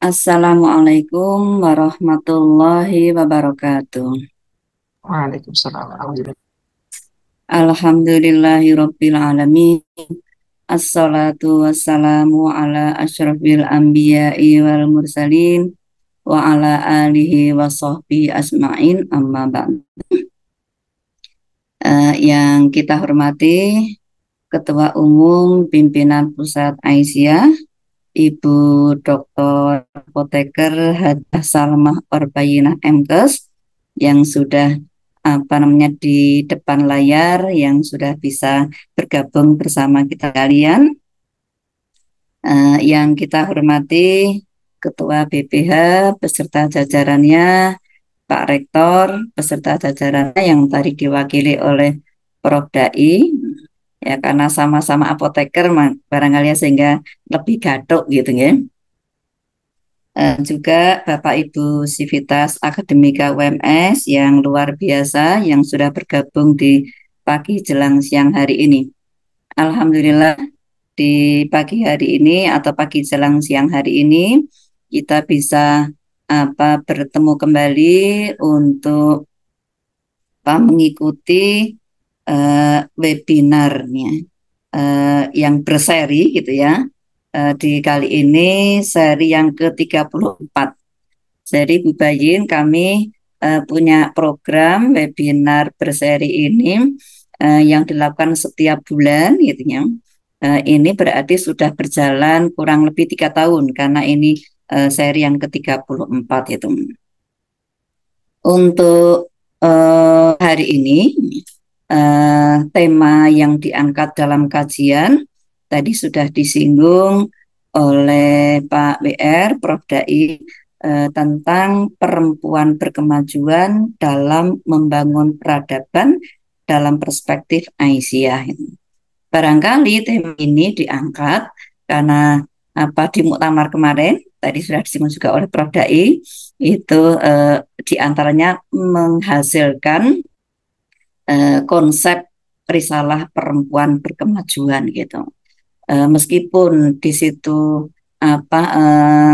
Assalamualaikum warahmatullahi wabarakatuh. Waalaikumsalam. Alhamdulillah. Alhamdulillahirabbil alamin. Assalatu wassalamu ala asyrafil anbiya'i wal mursalin wa ala alihi wa sahbihi asma'in amma ba'd. Yang kita hormati Ketua Umum Pimpinan Pusat Aisyah Ibu Dr. Apoteker Hajah Salmah Orbayinah MKes yang sudah di depan layar, yang sudah bisa bergabung bersama kita kalian. Yang kita hormati Ketua BPH beserta jajarannya, Pak Rektor beserta jajarannya yang tadi diwakili oleh Prof. Dai, ya karena sama-sama apoteker barangkali ya, sehingga lebih gatuk gitu ya. Juga Bapak Ibu Sivitas Akademika UMS yang luar biasa yang sudah bergabung di pagi jelang siang hari ini. Alhamdulillah di pagi hari ini atau pagi jelang siang hari ini kita bisa bertemu kembali untuk mengikuti webinarnya yang berseri gitu ya. Di kali ini seri yang ke-34. Jadi Bu Bayin, kami punya program webinar berseri ini yang dilakukan setiap bulan gitu ya. Ini berarti sudah berjalan kurang lebih 3 tahun karena ini seri yang ke-34 itu. Untuk hari ini tema yang diangkat dalam kajian tadi sudah disinggung oleh Pak WR, Prof. Dai, tentang perempuan berkemajuan dalam membangun peradaban dalam perspektif Aisyah. Barangkali tema ini diangkat karena di muktamar kemarin tadi sudah disinggung juga oleh Prof. Dai, itu diantaranya menghasilkan konsep risalah perempuan berkemajuan gitu. Meskipun di situ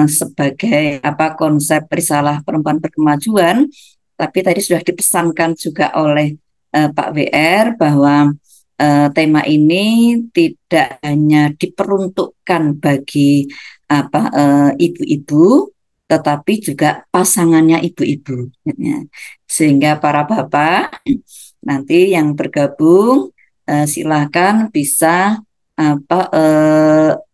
sebagai konsep risalah perempuan berkemajuan, tapi tadi sudah dipesankan juga oleh Pak WR bahwa tema ini tidak hanya diperuntukkan bagi ibu-ibu, tetapi juga pasangannya ibu-ibu. Sehingga para bapak nanti yang bergabung silakan bisa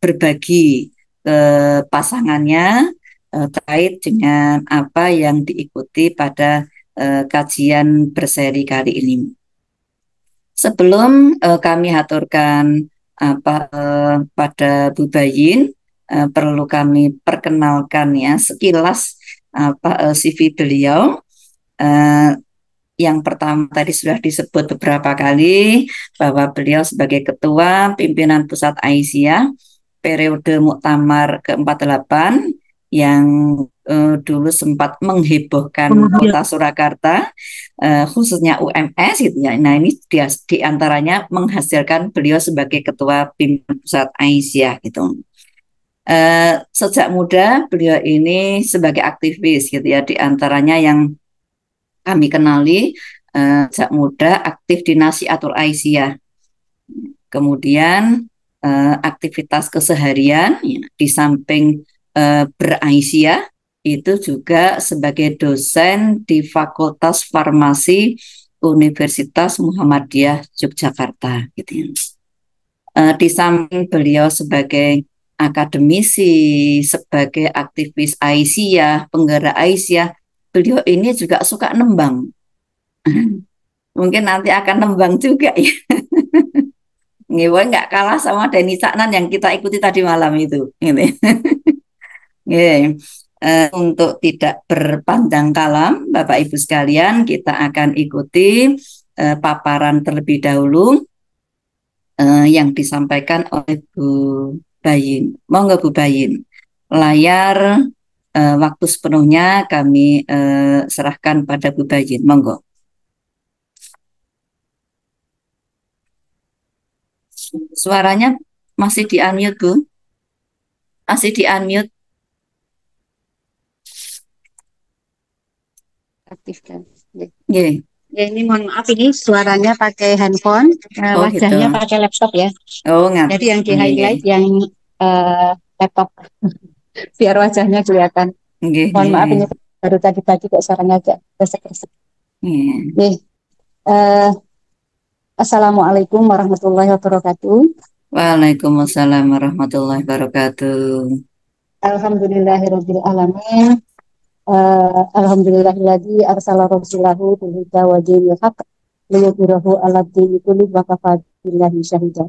berbagi ke pasangannya terkait dengan apa yang diikuti pada kajian berseri kali ini. Sebelum kami haturkan pada Bu Bayin, perlu kami perkenalkan ya sekilas CV beliau. Yang pertama tadi sudah disebut beberapa kali bahwa beliau sebagai Ketua Pimpinan Pusat Aisyah periode Muktamar ke-48 yang dulu sempat menghebohkan kota Surakarta, khususnya UMS gitu ya. Nah ini di antaranya menghasilkan beliau sebagai Ketua Pimpinan Pusat Aisyah gitu. Sejak muda beliau ini sebagai aktivis gitu ya, di antaranya yang kami kenali sejak muda aktif di Nasihatul Aisyah. Kemudian aktivitas keseharian ya, di samping beraisyah itu juga sebagai dosen di Fakultas Farmasi Universitas Muhammadiyah Yogyakarta gitu ya. Di samping beliau sebagai akademisi, sebagai aktivis Aisyah, penggerak Aisyah, beliau ini juga suka nembang. Mungkin nanti akan nembang juga ya. Ngewe nggak kalah sama Denny Caknan yang kita ikuti tadi malam itu. Gitu. Untuk tidak berpandang kalam, Bapak Ibu sekalian, kita akan ikuti paparan terlebih dahulu yang disampaikan oleh Bu Bayin. Monggo Bu Bayin. Layar waktu sepenuhnya kami serahkan pada Bu Bayin. Monggo. Suaranya masih di unmute, Bu. Masih di unmute. aktifkan. Ya. Nggih. Ya, ini mohon maaf ini suaranya pakai handphone, Oh gitu. wajahnya pakai laptop ya. Oh Jadi yang di nggih, nggih. highlight yang laptop biar wajahnya kelihatan. Nggih, Mohon maaf nggih. ini baru tadi pagi kok suaranya agak resek-resek. Nggih. Nih, Assalamualaikum warahmatullahi wabarakatuh. Waalaikumsalam warahmatullahi wabarakatuh. Alhamdulillahirabbil alamin. Alhamdulillahilladzi arsala rasulahu bil huda wa dinil haqq liyudhhirahu 'ala dini kulli wa kafa billahi syahida.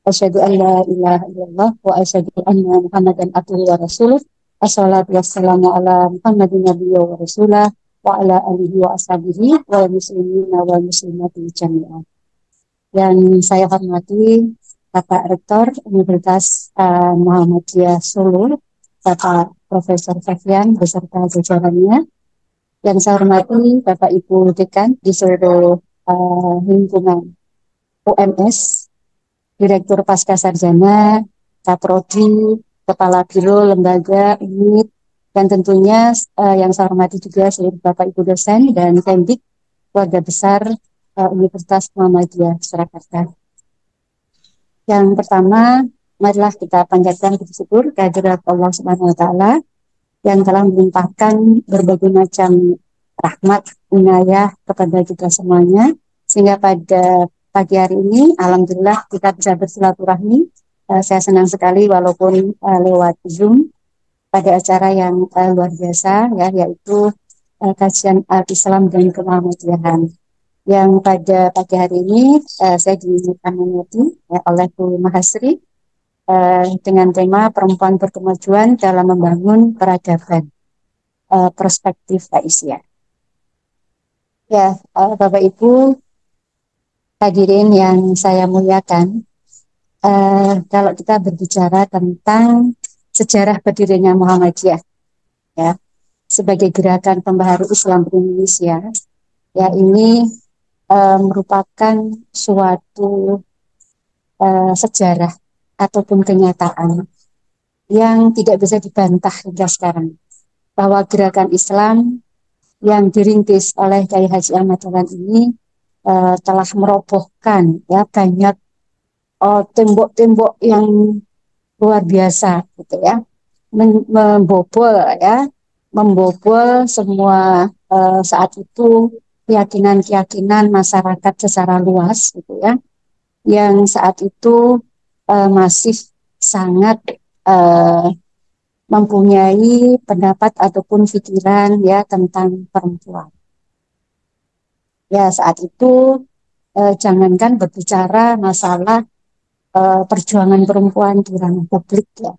Asyhadu an la ilaha illallah wa asyhadu anna Muhammadan abduhu wa rasuluh. Assalatu wassalamu ala Muhammadin nabiyyi wa rasulah wa ala alihi wa ashabihi wa muslimina wa muslimati jami'an. Yang saya hormati Bapak Rektor Universitas Muhammadiyah Solo, Bapak Profesor Fevian beserta jajarannya. Yang saya hormati Bapak Ibu Dekan di seluruh lingkungan UMS, Direktur Pasca Sarjana, Kaprodi, Kepala Biro, Lembaga, unit, dan tentunya yang saya hormati juga seluruh Bapak Ibu dosen dan Pendik, keluarga besar Universitas Muhammadiyah Surakarta. Yang pertama, marilah kita panjatkan puji syukur kehadirat Allah Subhanahu wa taala yang telah melimpahkan berbagai macam rahmat, inayah kepada kita semuanya, sehingga pada pagi hari ini alhamdulillah kita bisa bersilaturahmi. Saya senang sekali walaupun lewat Zoom pada acara yang luar biasa ya, yaitu kajian Islam dan Kemuhammadiyahan. Yang pada pagi hari ini saya diamanati ya, oleh Bu Mahasri dengan tema perempuan berkemajuan dalam membangun peradaban perspektif Aisyah. Ya, Bapak Ibu hadirin yang saya muliakan, kalau kita berbicara tentang sejarah berdirinya Muhammadiyah, ya, sebagai gerakan pembaharu Islam di Indonesia, ya ini merupakan suatu sejarah ataupun kenyataan yang tidak bisa dibantah hingga sekarang, bahwa gerakan Islam yang dirintis oleh Kiai Haji Ahmad Dahlan ini telah merobohkan ya banyak tembok-tembok yang luar biasa gitu ya, membobol semua saat itu keyakinan-keyakinan masyarakat secara luas gitu ya, yang saat itu masih sangat mempunyai pendapat ataupun pikiran ya tentang perempuan. Ya saat itu jangankan berbicara masalah perjuangan perempuan di ranah publik ya.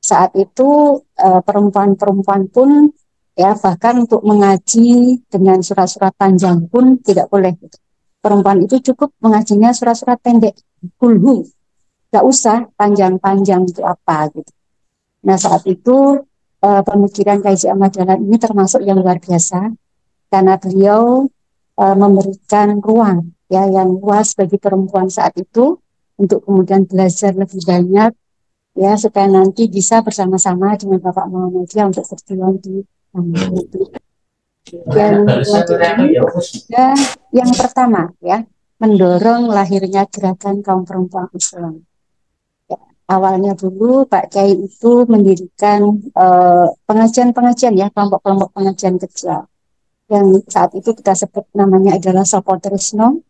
Saat itu perempuan-perempuan pun ya bahkan untuk mengaji dengan surat-surat panjang pun tidak boleh. Perempuan itu cukup mengajinya surat-surat pendek, kulhu, nggak usah panjang-panjang itu apa gitu. Nah saat itu pemikiran Kiai Haji Ahmad Dahlan ini termasuk yang luar biasa karena beliau memberikan ruang ya yang luas bagi perempuan saat itu untuk kemudian belajar lebih banyak ya supaya nanti bisa bersama-sama dengan Bapak Muhammadiyah untuk berjuang di itu. Dan yang pertama ya mendorong lahirnya gerakan kaum perempuan Islam. Ya, awalnya dulu Pak Kiai itu mendirikan pengajian-pengajian ya, kelompok-kelompok pengajian kecil yang saat itu kita sebut namanya adalah Sopotresno,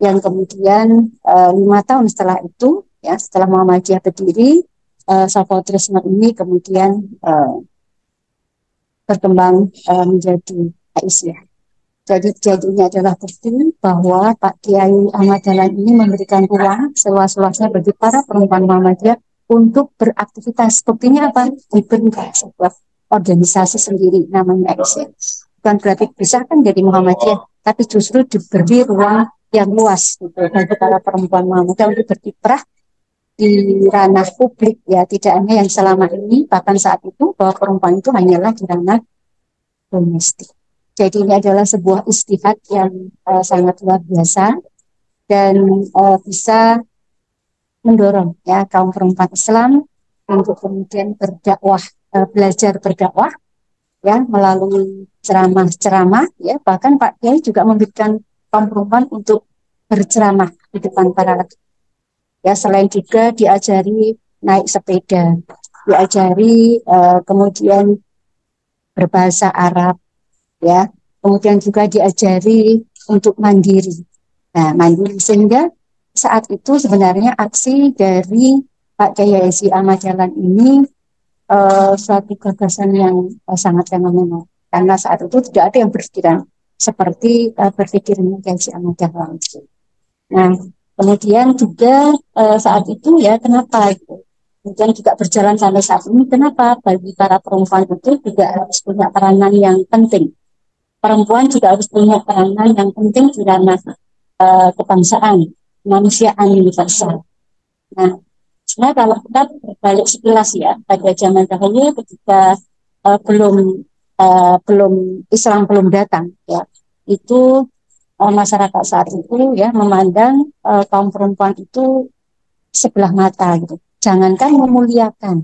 yang kemudian 5 tahun setelah itu ya setelah Muhammadiyah berdiri, Sopotresno ini kemudian berkembang menjadi Aisyah. Jadi ini adalah bukti bahwa Pak Kiai Ahmad Dahlan ini memberikan ruang seluas-luasnya bagi para perempuan Muhammadiyah untuk beraktivitas. Buktinya apa? Dibentuk sebuah organisasi sendiri namanya Aisyah. Bukan berarti pisahkan dari Muhammadiyah, tapi justru diberi ruang yang luas gitu, bagi para perempuan Muhammadiyah untuk berkiprah di ranah publik ya, tidak hanya yang selama ini, bahkan saat itu bahwa perempuan itu hanyalah di ranah domestik. Jadi ini adalah sebuah ijtihad yang sangat luar biasa dan bisa mendorong ya kaum perempuan Islam untuk kemudian berdakwah, belajar berdakwah ya melalui ceramah-ceramah, ya bahkan Pak Kiai juga memberikan kaum perempuan untuk berceramah di depan para laki. Ya selain juga diajari naik sepeda, diajari kemudian berbahasa Arab, ya kemudian juga diajari untuk mandiri. Nah, mandiri sehingga saat itu sebenarnya aksi dari Pak Kiai Haji Ahmad Dahlan ini suatu gagasan yang sangat fenomenal karena saat itu tidak ada yang berpikiran seperti berpikirnya Kiai Haji Ahmad Dahlan. Nah, kemudian juga saat itu ya kenapa itu? Kemudian juga berjalan sampai saat ini, kenapa bagi para perempuan itu juga harus punya peranan yang penting. Perempuan juga harus punya peranan yang penting di ranah kebangsaan, kemanusiaan universal. Nah, sebenarnya kalau kita berbalik sekilas ya, pada zaman dahulu ketika belum Islam belum datang, ya itu masyarakat saat itu ya memandang kaum perempuan itu sebelah mata gitu. Jangankan memuliakan,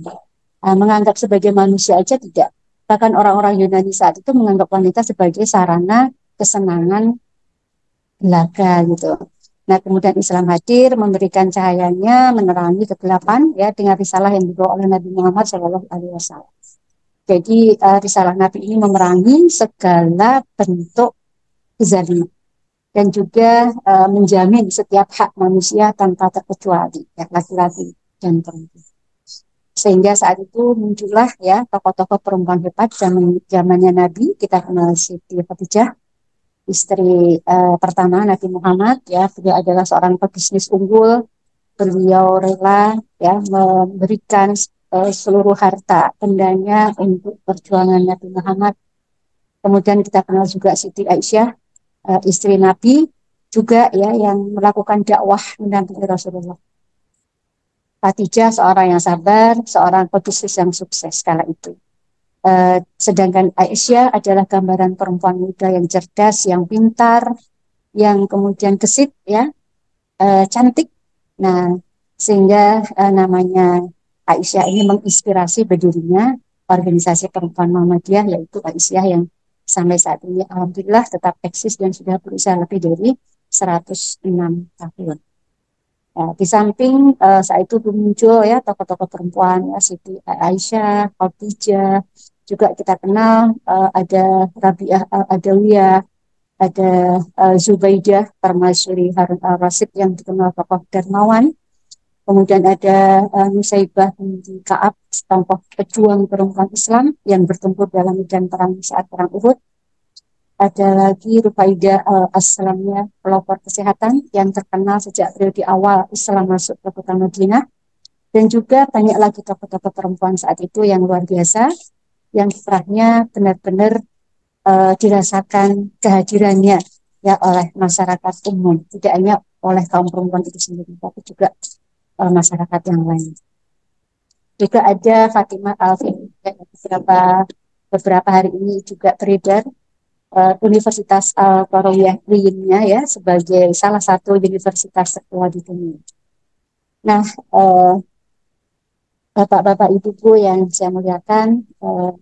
menganggap sebagai manusia aja tidak. Bahkan orang-orang Yunani saat itu menganggap wanita sebagai sarana kesenangan belaga gitu. Nah, kemudian Islam hadir memberikan cahayanya, menerangi kegelapan ya dengan risalah yang dibawa oleh Nabi Muhammad SAW. Jadi risalah Nabi ini memerangi segala bentuk kezaliman dan juga menjamin setiap hak manusia tanpa terkecuali ya laki-laki dan perempuan. Sehingga saat itu muncullah ya tokoh-tokoh perempuan hebat zamannya Nabi. Kita kenal Siti Khadijah, istri pertama Nabi Muhammad ya. Beliau adalah seorang pebisnis unggul. Beliau rela ya memberikan seluruh harta bendanya untuk perjuangan Nabi Muhammad. Kemudian kita kenal juga Siti Aisyah, istri Nabi juga ya yang melakukan dakwah mendampingi Rasulullah. Khadijah seorang yang sabar, seorang pebisnis yang sukses kala itu. Sedangkan Aisyah adalah gambaran perempuan muda yang cerdas, yang pintar, yang kemudian gesit ya, cantik. Nah, sehingga namanya Aisyah ini menginspirasi berdirinya organisasi perempuan Muhammadiyah, yaitu Aisyah yang sampai saat ini alhamdulillah tetap eksis dan sudah berusia lebih dari 106 tahun. Di samping saat itu muncul ya tokoh-tokoh perempuan ya Siti Aisyah, Khadijah, juga kita kenal ada Rabi'ah Al-Adawiyah, ada Zubaidah Permaisuri Harun Al-Rasyid yang dikenal tokoh dermawan. Kemudian ada Nusaibah binti Ka'ab, tokoh pejuang perempuan Islam yang bertempur dalam medan perang saat perang Uhud. Ada lagi Rufaidah As-Salamiyah, pelopor kesehatan yang terkenal sejak periode awal Islam masuk ke kota Madinah. Dan juga banyak lagi tokoh-tokoh perempuan saat itu yang luar biasa, yang kiprahnya benar-benar dirasakan kehadirannya ya oleh masyarakat umum, tidak hanya oleh kaum perempuan itu sendiri, tapi juga masyarakat yang lain. Juga ada Fatimah Al-Fihri, beberapa hari ini juga beredar Universitas Al-Qarawiyah Wiyinnya ya sebagai salah satu universitas tertua di dunia. Nah, Bapak-bapak Ibu yang saya muliakan,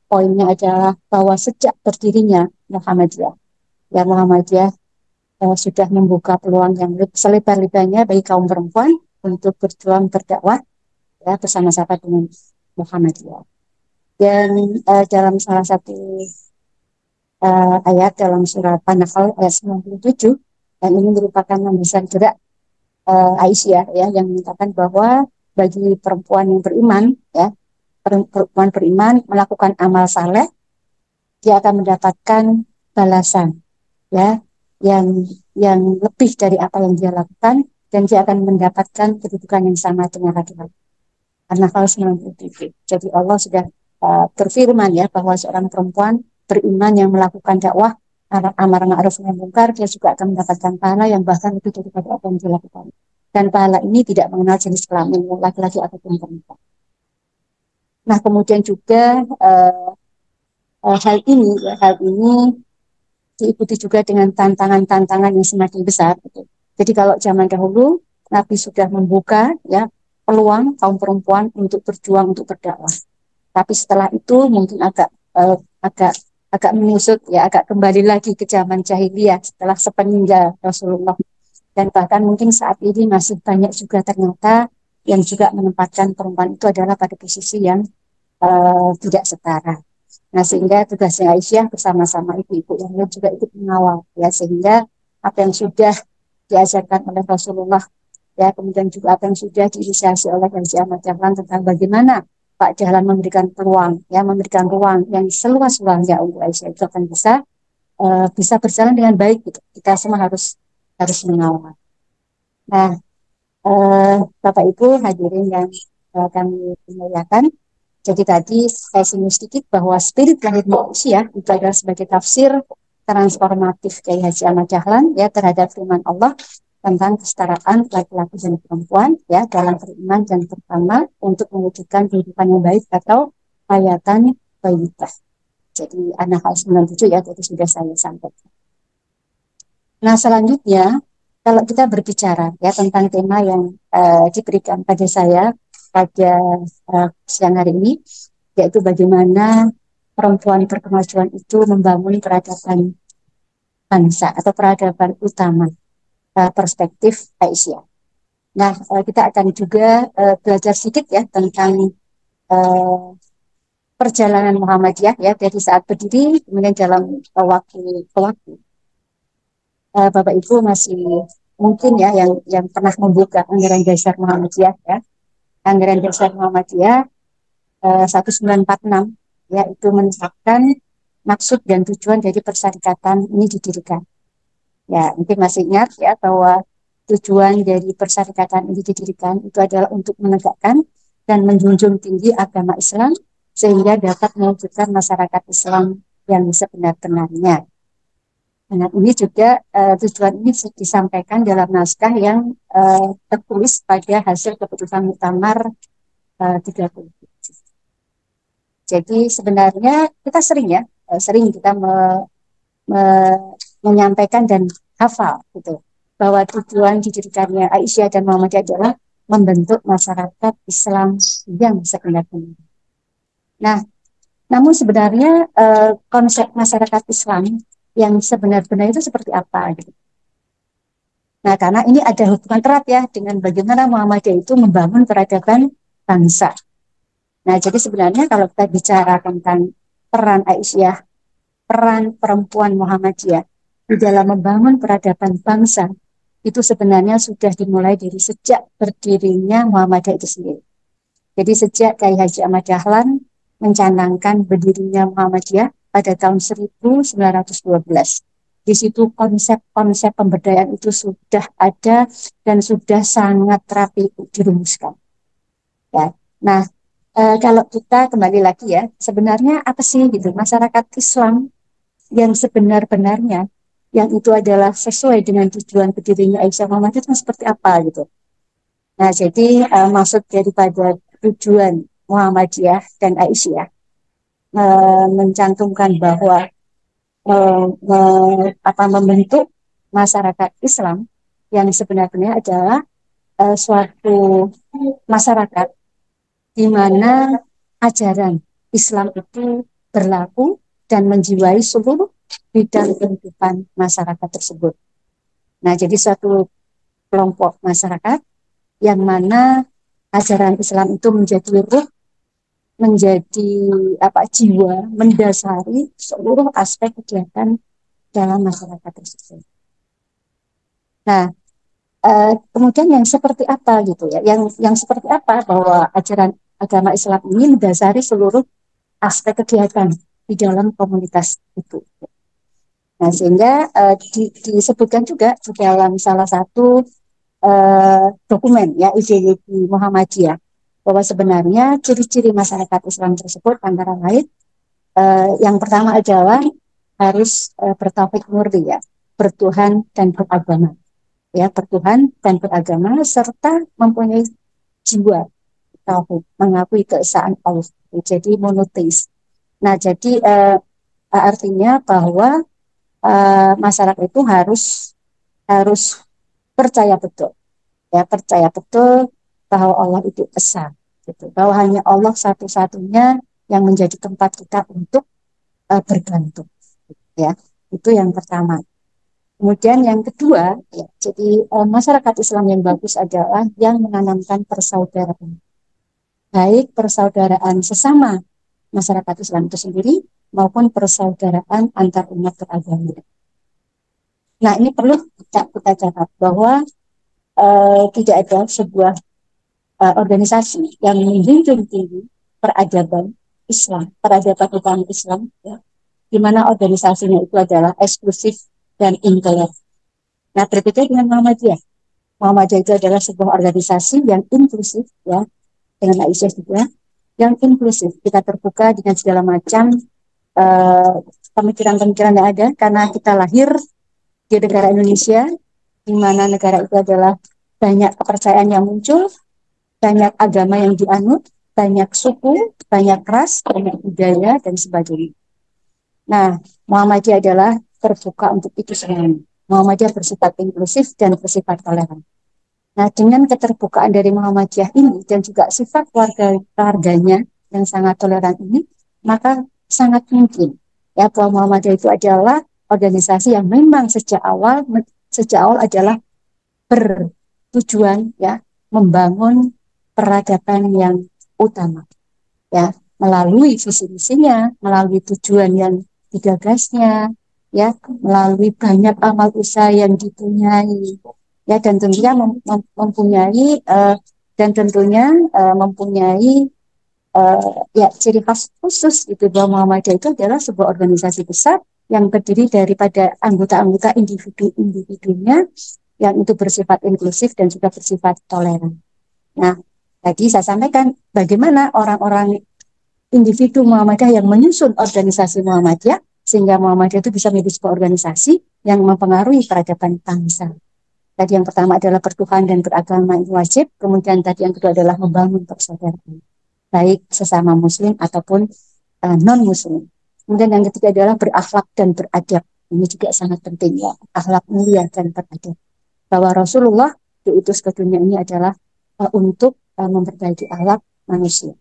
poinnya adalah bahwa sejak berdirinya Muhammadiyah, ya Muhammadiyah sudah membuka peluang yang selebar-lebarnya bagi kaum perempuan untuk berjuang berdakwah ya bersama-sama dengan Muhammadiyah. Dan dalam salah satu ayat dalam surat An-Nahl ayat 97 dan ini merupakan landasan gerak Aisyah ya yang menyatakan bahwa bagi perempuan yang beriman ya perempuan beriman melakukan amal saleh dia akan mendapatkan balasan ya yang lebih dari apa yang dia lakukan dan dia akan mendapatkan kedudukan yang sama dengan laki-laki. An-Nahl 97. Jadi Allah sudah berfirman ya bahwa seorang perempuan beriman yang melakukan dakwah amar ma'ruf nahi munkar dia juga akan mendapatkan pahala yang bahkan lebih daripada apa yang dilakukan. Dan pahala ini tidak mengenal jenis kelamin laki-laki ataupun perempuan. Nah kemudian juga hal ini diikuti juga dengan tantangan-tantangan yang semakin besar. Gitu. Jadi kalau zaman dahulu Nabi sudah membuka ya peluang kaum perempuan untuk berjuang untuk berdakwah. Tapi setelah itu mungkin agak agak agak menyusut ya, agak kembali lagi ke zaman jahiliyah setelah sepeninggal Rasulullah. Dan bahkan mungkin saat ini masih banyak juga ternyata yang juga menempatkan perempuan itu adalah pada posisi yang tidak setara. Nah, sehingga tugasnya Aisyah bersama-sama ibu-ibu yang lain juga ikut mengawal ya, sehingga apa yang sudah diajarkan oleh Rasulullah ya, kemudian juga apa yang sudah diinisiasi oleh Haji Ahmad Dahlan tentang bagaimana Pak Dahlan memberikan peluang ya, memberikan ruang yang seluas-luasnya untuk Aisyah itu akan bisa berjalan dengan baik gitu. Kita semua harus mengawal. Nah, Bapak Ibu hadirin yang kami muliakan, jadi tadi saya singgung sedikit bahwa spirit lahir manusia itu adalah sebagai tafsir transformatif Kiai Haji Ahmad Dahlan ya terhadap firman Allah tentang kesetaraan laki-laki dan perempuan ya dalam beriman dan terutama untuk mewujudkan kehidupan yang baik atau hayatan thayyibah. Jadi An-Nahl 97 ya, tadi sudah saya sampaikan. Nah, selanjutnya kalau kita berbicara ya tentang tema yang diberikan pada saya pada siang hari ini, yaitu bagaimana perempuan berkemajuan itu membangun peradaban bangsa atau peradaban utama perspektif Aisyah. Nah, kita akan juga belajar sedikit ya tentang perjalanan Muhammadiyah ya dari saat berdiri kemudian dalam waktu ke waktu. Bapak Ibu masih mungkin ya yang pernah membuka Anggaran Dasar Muhammadiyah ya. Anggaran Dasar Muhammadiyah 1946 ya, itu menetapkan maksud dan tujuan dari persyarikatan ini didirikan. Ya, mungkin masih ingat ya bahwa tujuan dari persyarikatan ini didirikan itu adalah untuk menegakkan dan menjunjung tinggi agama Islam sehingga dapat mewujudkan masyarakat Islam yang sebenar-benarnya. Nah, ini juga tujuan ini disampaikan dalam naskah yang tertulis pada hasil keputusan muktamar 30. Jadi sebenarnya kita sering kita menyampaikan dan hafal gitu bahwa tujuan didirikannya Aisyah dan Muhammadiyah adalah membentuk masyarakat Islam yang sebenar-benarnya. Nah, namun sebenarnya konsep masyarakat Islam yang sebenar-benar itu seperti apa gitu. Nah, karena ini ada hubungan erat ya dengan bagaimana Muhammadiyah itu membangun peradaban bangsa. Nah, jadi sebenarnya kalau kita bicara tentang peran Aisyah, peran perempuan Muhammadiyah di dalam membangun peradaban bangsa, itu sebenarnya sudah dimulai dari sejak berdirinya Muhammadiyah itu sendiri. Jadi sejak Kiai Haji Ahmad Dahlan mencanangkan berdirinya Muhammadiyah pada tahun 1912. Di situ konsep-konsep pemberdayaan itu sudah ada dan sudah sangat rapi dirumuskan. Ya. Nah, kalau kita kembali lagi ya, sebenarnya apa sih gitu masyarakat Islam yang sebenar-benarnya, yang itu adalah sesuai dengan tujuan berdirinya Aisyah Muhammadiyah itu seperti apa gitu. Nah, jadi maksud daripada tujuan Muhammadiyah dan Aisyah mencantumkan bahwa membentuk masyarakat Islam yang sebenarnya adalah suatu masyarakat di mana ajaran Islam itu berlaku dan menjiwai seluruh bidang kehidupan masyarakat tersebut. Nah, jadi suatu kelompok masyarakat yang mana ajaran Islam itu menjadi ruh, menjadi jiwa, mendasari seluruh aspek kegiatan dalam masyarakat tersebut. Nah, kemudian yang seperti apa gitu ya? Yang seperti apa bahwa ajaran agama Islam ini mendasari seluruh aspek kegiatan di dalam komunitas itu. Nah, sehingga disebutkan juga di dalam salah satu dokumen ya ideologi Muhammadiyah bahwa sebenarnya ciri-ciri masyarakat Islam tersebut antara lain yang pertama adalah harus bertauhid murni ya, bertuhan dan beragama. Ya, bertuhan dan beragama serta mempunyai jiwa tauhid, mengakui keesaan Allah. Jadi monoteis. Nah, jadi artinya bahwa masyarakat itu harus percaya betul, ya percaya betul bahwa Allah itu esa, gitu. Bahwa hanya Allah satu-satunya yang menjadi tempat kita untuk bergantung. Ya, itu yang pertama. Kemudian yang kedua, ya, jadi masyarakat Islam yang bagus adalah yang menanamkan persaudaraan, baik persaudaraan sesama masyarakat Islam itu sendiri maupun persaudaraan antar umat beragama. Nah, ini perlu kita catat bahwa tidak ada sebuah organisasi yang menjunjung tinggi peradaban Islam, peradaban utama Islam, ya, di mana organisasinya itu adalah eksklusif dan intoleran. Nah, berbeda dengan Muhammadiyah. Muhammadiyah itu adalah sebuah organisasi yang inklusif, ya, dengan Aisyah juga, yang inklusif. Kita terbuka dengan segala macam pemikiran-pemikiran yang ada, karena kita lahir di negara Indonesia, di mana negara itu adalah banyak kepercayaan yang muncul, banyak agama yang dianut, banyak suku, banyak ras, banyak budaya, dan sebagainya. Nah, Muhammadiyah adalah terbuka untuk itu semuanya. Muhammadiyah bersifat inklusif dan bersifat toleran. Nah, dengan keterbukaan dari Muhammadiyah ini dan juga sifat keluarganya yang sangat toleran ini, maka sangat mungkin ya bahwa Muhammadiyah itu adalah organisasi yang memang sejak awal adalah bertujuan ya membangun peradaban yang utama, ya, melalui visi misinya, melalui tujuan yang digagasnya, ya, melalui banyak amal usaha yang dipunyai, ya, dan tentunya mempunyai ya ciri khas khusus itu, bahwa Muhammadiyah itu adalah sebuah organisasi besar yang terdiri daripada anggota-anggota individu-individunya yang itu bersifat inklusif dan juga bersifat toleran. Nah, tadi saya sampaikan bagaimana orang-orang individu Muhammadiyah yang menyusun organisasi Muhammadiyah, sehingga Muhammadiyah itu bisa menjadi sebuah organisasi yang mempengaruhi peradaban bangsa. Tadi yang pertama adalah bertuhan dan beragama itu wajib, kemudian tadi yang kedua adalah membangun persaudaraan, baik sesama muslim ataupun non-muslim. Kemudian yang ketiga adalah berakhlak dan beradab. Ini juga sangat penting, ya, akhlak mulia dan beradab. Bahwa Rasulullah diutus ke dunia ini adalah untuk memperbaiki akhlak manusia.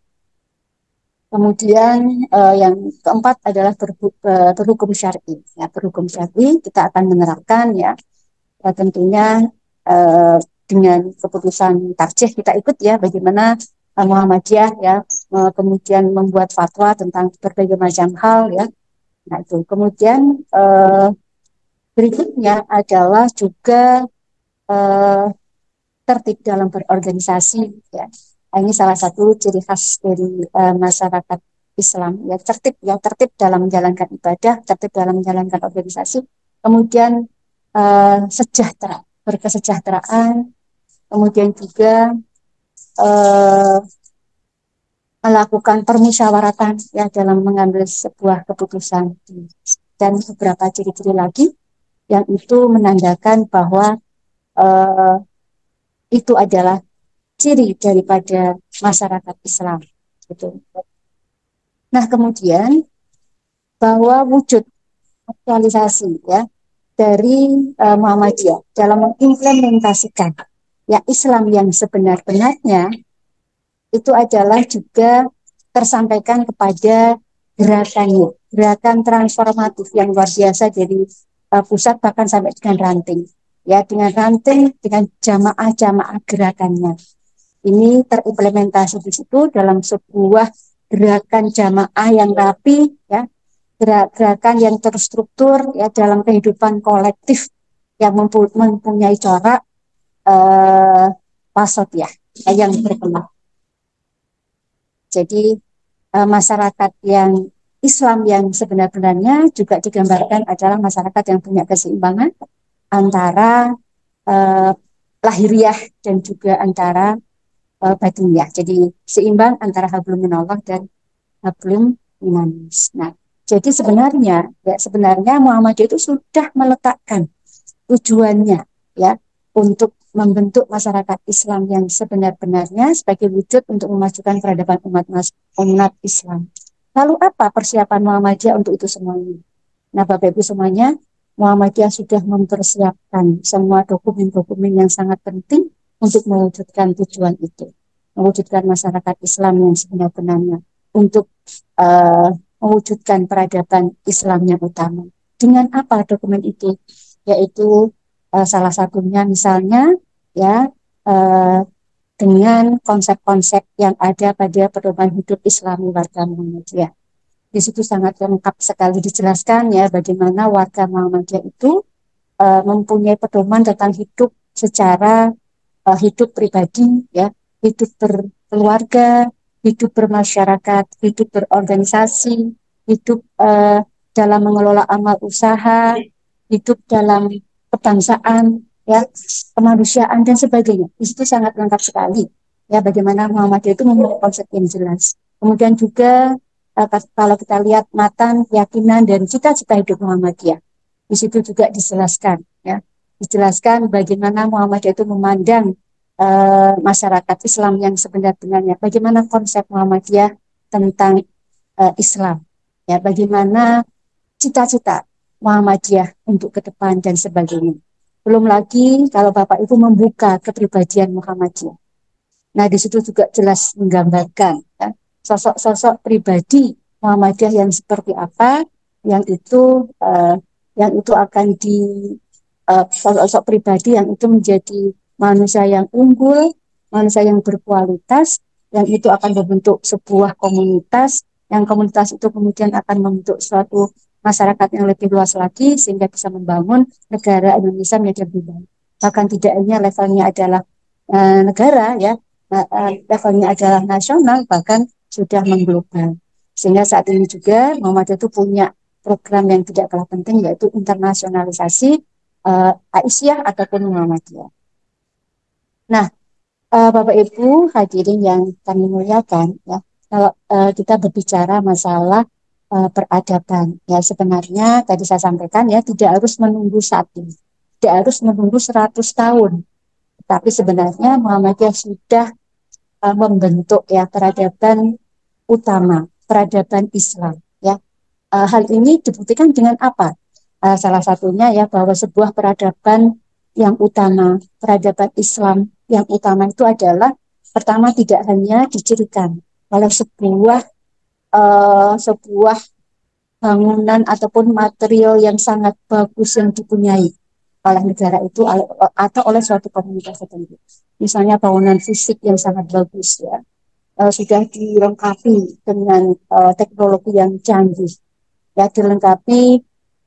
Kemudian yang keempat adalah berhukum syar'i. Ya, berhukum syar'i kita akan menerapkan, ya, tentunya dengan keputusan tarjih kita ikut, ya, bagaimana Muhammadiyah, ya, kemudian membuat fatwa tentang berbagai macam hal, ya. Nah, itu kemudian berikutnya adalah juga tertib dalam berorganisasi, ya. Ini salah satu ciri khas dari masyarakat Islam, ya, tertib dalam menjalankan ibadah, tertib dalam menjalankan organisasi, kemudian sejahtera, berkesejahteraan, kemudian juga melakukan permusyawaratan, ya, dalam mengambil sebuah keputusan, dan beberapa ciri-ciri lagi yang itu menandakan bahwa itu adalah ciri daripada masyarakat Islam, gitu. Nah, kemudian bahwa wujud aktualisasi, ya, dari Muhammadiyah dalam mengimplementasikan, ya, Islam yang sebenar-benarnya itu adalah juga tersampaikan kepada gerakannya, gerakan transformatif yang luar biasa dari pusat bahkan sampai dengan ranting, ya, dengan ranting, dengan jamaah-jamaah gerakannya. Ini terimplementasi di situ dalam sebuah gerakan jamaah yang rapi, ya, gerakan yang terstruktur, ya, dalam kehidupan kolektif yang mempunyai corak wasatiyah, ya, yang berkembang. Jadi masyarakat yang Islam yang sebenar-benarnya juga digambarkan adalah masyarakat yang punya keseimbangan antara lahiriah dan juga antara batiniah. Jadi seimbang antara hablum minallah dan hablum minanas. Nah, jadi sebenarnya Muhammadiyah itu sudah meletakkan tujuannya, ya, untuk membentuk masyarakat Islam yang sebenar-benarnya sebagai wujud untuk memajukan peradaban umat Islam. Lalu apa persiapan Muhammadiyah untuk itu semuanya? Nah, Bapak Ibu semuanya, Muhammadiyah sudah mempersiapkan semua dokumen-dokumen yang sangat penting untuk mewujudkan tujuan itu, mewujudkan masyarakat Islam yang sebenar-benarnya, untuk mewujudkan peradaban Islam yang utama. Dengan apa dokumen itu? Yaitu salah satunya misalnya ya eh, dengan konsep-konsep yang ada pada pedoman hidup Islami warga Muhammadiyah. Di situ sangat lengkap sekali dijelaskan ya bagaimana warga Muhammadiyah itu mempunyai pedoman tentang hidup secara hidup pribadi, ya, hidup berkeluarga, hidup bermasyarakat, hidup berorganisasi, hidup dalam mengelola amal usaha, hidup dalam kebangsaan, ya, kemanusiaan dan sebagainya. Di situ sangat lengkap sekali. Ya, bagaimana Muhammadiyah itu memiliki konsep yang jelas. Kemudian juga kalau kita lihat matan, keyakinan dan cita-cita hidup Muhammadiyah, di situ juga dijelaskan, ya, dijelaskan bagaimana Muhammadiyah itu memandang masyarakat Islam yang sebenar-benarnya, bagaimana konsep Muhammadiyah tentang Islam, ya, bagaimana cita-cita Muhammadiyah untuk ke depan dan sebagainya. Belum lagi kalau Bapak Ibu membuka kepribadian Muhammadiyah. Nah, di situ juga jelas menggambarkan ya, sosok-sosok pribadi Muhammadiyah yang seperti apa, yang itu akan di sosok-sosok pribadi yang itu menjadi manusia yang unggul, manusia yang berkualitas, yang itu akan membentuk sebuah komunitas, yang komunitas itu kemudian akan membentuk suatu masyarakat yang lebih luas lagi sehingga bisa membangun negara Indonesia menjadi lebih baik. Bahkan tidak hanya levelnya adalah negara ya, levelnya adalah nasional, bahkan sudah mengglobal. Sehingga saat ini juga Muhammadiyah itu punya program yang tidak kalah penting yaitu internasionalisasi Aisyah ataupun Muhammadiyah. Nah, Bapak Ibu hadirin yang kami muliakan, ya, kalau kita berbicara masalah peradaban, ya sebenarnya tadi saya sampaikan ya tidak harus menunggu saat ini, tidak harus menunggu 100 tahun, tapi sebenarnya Muhammadiyah sudah membentuk ya peradaban utama, peradaban Islam. Ya, hal ini dibuktikan dengan apa? Salah satunya ya bahwa sebuah peradaban yang utama, peradaban Islam yang utama itu adalah pertama tidak hanya dicirikan oleh sebuah bangunan ataupun material yang sangat bagus yang dipunyai oleh negara itu atau oleh suatu komunitas tertentu. Misalnya bangunan fisik yang sangat bagus ya, sudah dilengkapi dengan teknologi yang canggih, ya dilengkapi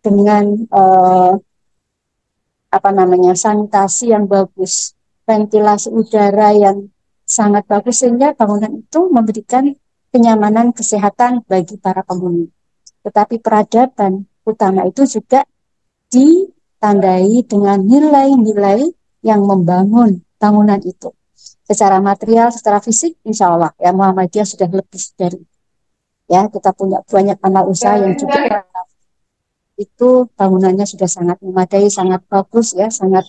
dengan sanitasi yang bagus, ventilasi udara yang sangat bagus sehingga bangunan itu memberikan kenyamanan kesehatan bagi para penghuni. Tetapi peradaban utama itu juga ditandai dengan nilai-nilai yang membangun bangunan itu. Secara material, secara fisik, insya Allah ya Muhammadiyah sudah lebih dari ya kita punya banyak amal usaha yang juga itu bangunannya sudah sangat memadai, sangat bagus ya, sangat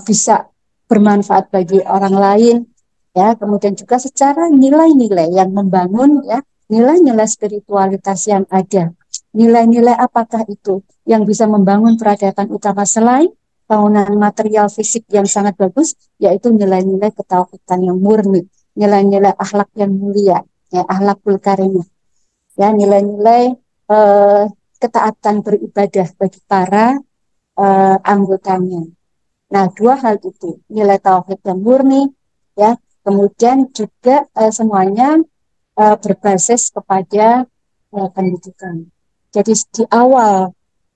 bisa bermanfaat bagi orang lain ya. Kemudian juga secara nilai-nilai yang membangun ya, nilai-nilai spiritualitas yang ada. Nilai-nilai apakah itu yang bisa membangun peradaban utama selain bangunan material fisik yang sangat bagus, yaitu nilai-nilai ketauhidan yang murni, nilai-nilai akhlak yang mulia, ya akhlakul karimah, ya nilai-nilai ketaatan beribadah bagi para anggotanya. Nah, dua hal itu, nilai tauhid yang murni, ya, kemudian juga semuanya berbasis kepada pendidikan. Jadi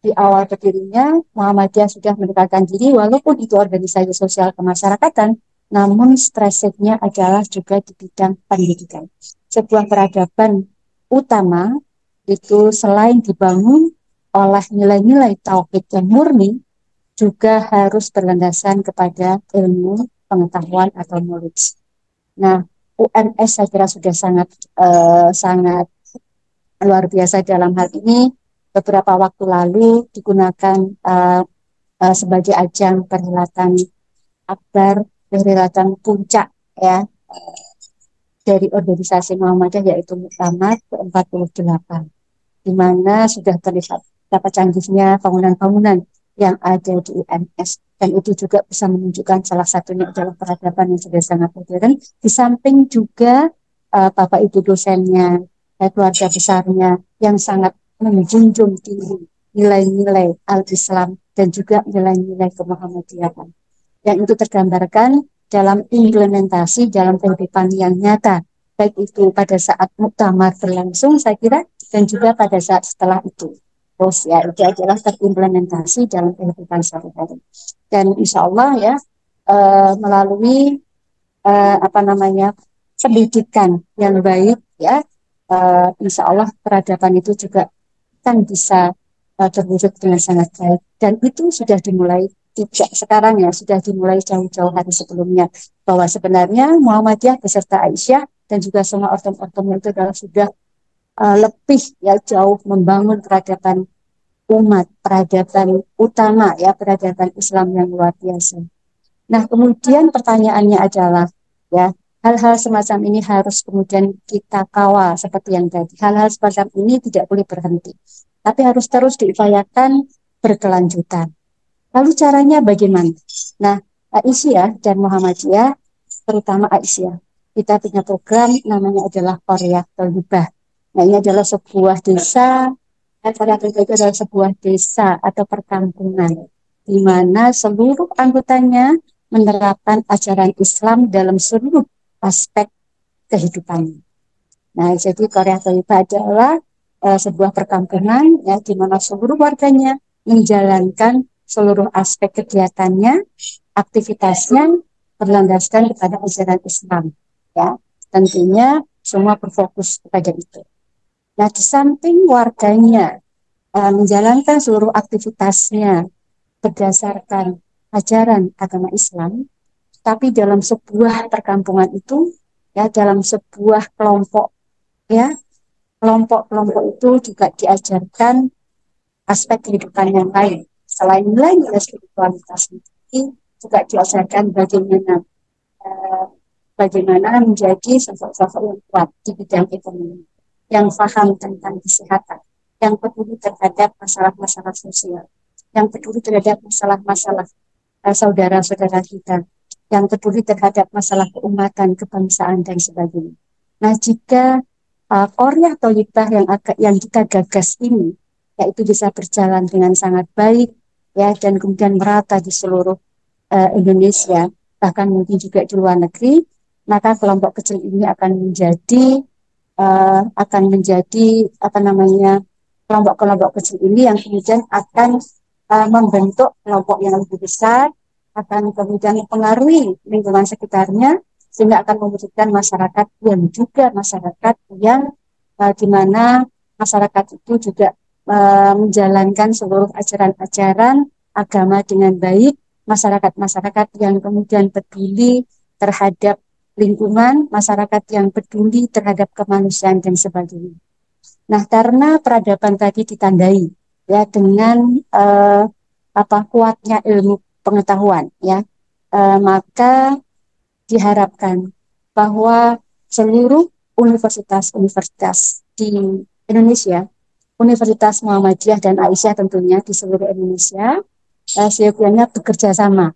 di awal berdirinya Muhammadiyah sudah mendekatkan diri, walaupun itu organisasi sosial kemasyarakatan, namun stresnya adalah juga di bidang pendidikan. Sebuah peradaban utama itu selain dibangun oleh nilai-nilai tauhid yang murni, juga harus berlandasan kepada ilmu pengetahuan atau knowledge. Nah, UNS saya kira sudah sangat luar biasa dalam hal ini. Beberapa waktu lalu digunakan sebagai ajang perhelatan akbar, perhelatan puncak ya dari organisasi Muhammadiyah yaitu Muktamar ke-48, di mana sudah terlihat betapa canggihnya bangunan-bangunan yang ada di UNS, dan itu juga bisa menunjukkan salah satunya adalah peradaban yang sudah sangat modern, di samping juga Bapak Ibu dosennya keluarga besarnya yang sangat menjunjung tinggi nilai-nilai al-Islam dan juga nilai-nilai kemuhammadiyahan. Yang itu tergambarkan dalam implementasi dalam kehidupan yang nyata, baik itu pada saat muktamar berlangsung saya kira, dan juga pada saat setelah itu. Terus ya itu adalah terimplementasi dalam kehidupan sehari-hari. Dan insya Allah ya melalui pendidikan yang baik ya, insya Allah peradaban itu juga kan bisa terwujud dengan sangat baik. Dan itu sudah dimulai tidak sekarang ya, sudah dimulai jauh-jauh hari sebelumnya, bahwa sebenarnya Muhammadiyah beserta Aisyah dan juga semua organ-organ itu adalah sudah lebih ya jauh membangun peradaban umat, peradaban utama ya, peradaban Islam yang luar biasa. Nah, kemudian pertanyaannya adalah ya, hal-hal semacam ini harus kemudian kita kawal seperti yang tadi. Hal-hal semacam ini tidak boleh berhenti, tapi harus terus diupayakan berkelanjutan. Lalu caranya bagaimana? Nah, Aisyah dan Muhammadiyah, terutama Aisyah, kita punya program namanya adalah Qaryah Thayyibah. Nah, ini adalah sebuah desa, Qaryah Thayyibah itu adalah sebuah desa atau perkampungan, di mana seluruh anggotanya menerapkan ajaran Islam dalam seluruh aspek kehidupannya. Nah, jadi Qaryah Thayyibah adalah sebuah perkampungan ya, di mana seluruh warganya menjalankan seluruh aspek kegiatannya, aktivitasnya berlandaskan kepada ajaran Islam. Ya, tentunya semua berfokus kepada itu. Nah, di samping warganya menjalankan seluruh aktivitasnya berdasarkan ajaran agama Islam, tapi dalam sebuah perkampungan itu, ya, dalam sebuah kelompok, ya, kelompok-kelompok itu juga diajarkan aspek kehidupan yang lain. Selain nilai-nilai spiritualitas itu, juga diajarkan bagaimana menjadi sosok-sosok yang kuat di bidang ekonomi, yang paham tentang kesehatan, yang peduli terhadap masalah-masalah sosial, yang peduli terhadap masalah-masalah saudara-saudara kita, yang peduli terhadap masalah keumatan, kebangsaan, dan sebagainya. Nah, jika Qaryah Thayyibah yang kita gagas ini, yaitu bisa berjalan dengan sangat baik, ya, dan kemudian merata di seluruh Indonesia, bahkan mungkin juga di luar negeri, maka kelompok kecil ini akan menjadi kelompok-kelompok kecil ini yang kemudian akan membentuk kelompok yang lebih besar, akan kemudian mempengaruhi lingkungan sekitarnya, sehingga akan mewujudkan masyarakat yang juga masyarakat yang di mana masyarakat itu juga menjalankan seluruh ajaran-ajaran agama dengan baik, masyarakat-masyarakat yang kemudian peduli terhadap lingkungan, masyarakat yang peduli terhadap kemanusiaan dan sebagainya. Nah, karena peradaban tadi ditandai ya dengan kuatnya ilmu pengetahuan ya, maka diharapkan bahwa seluruh universitas-universitas di Indonesia, Universitas Muhammadiyah dan Aisyah tentunya di seluruh Indonesia, seyogianya bekerja sama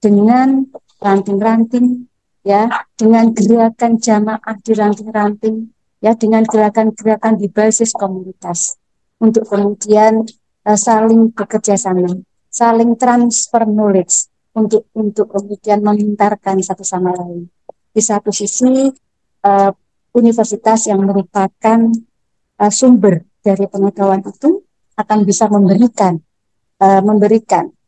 dengan ranting-ranting ya, dengan gerakan jamaah di ranting-ranting ya, dengan gerakan-gerakan di basis komunitas untuk kemudian saling bekerja sama, saling transfer knowledge untuk kemudian memintarkan satu sama lain. Di satu sisi universitas yang merupakan sumber dari pengetahuan itu akan bisa memberikan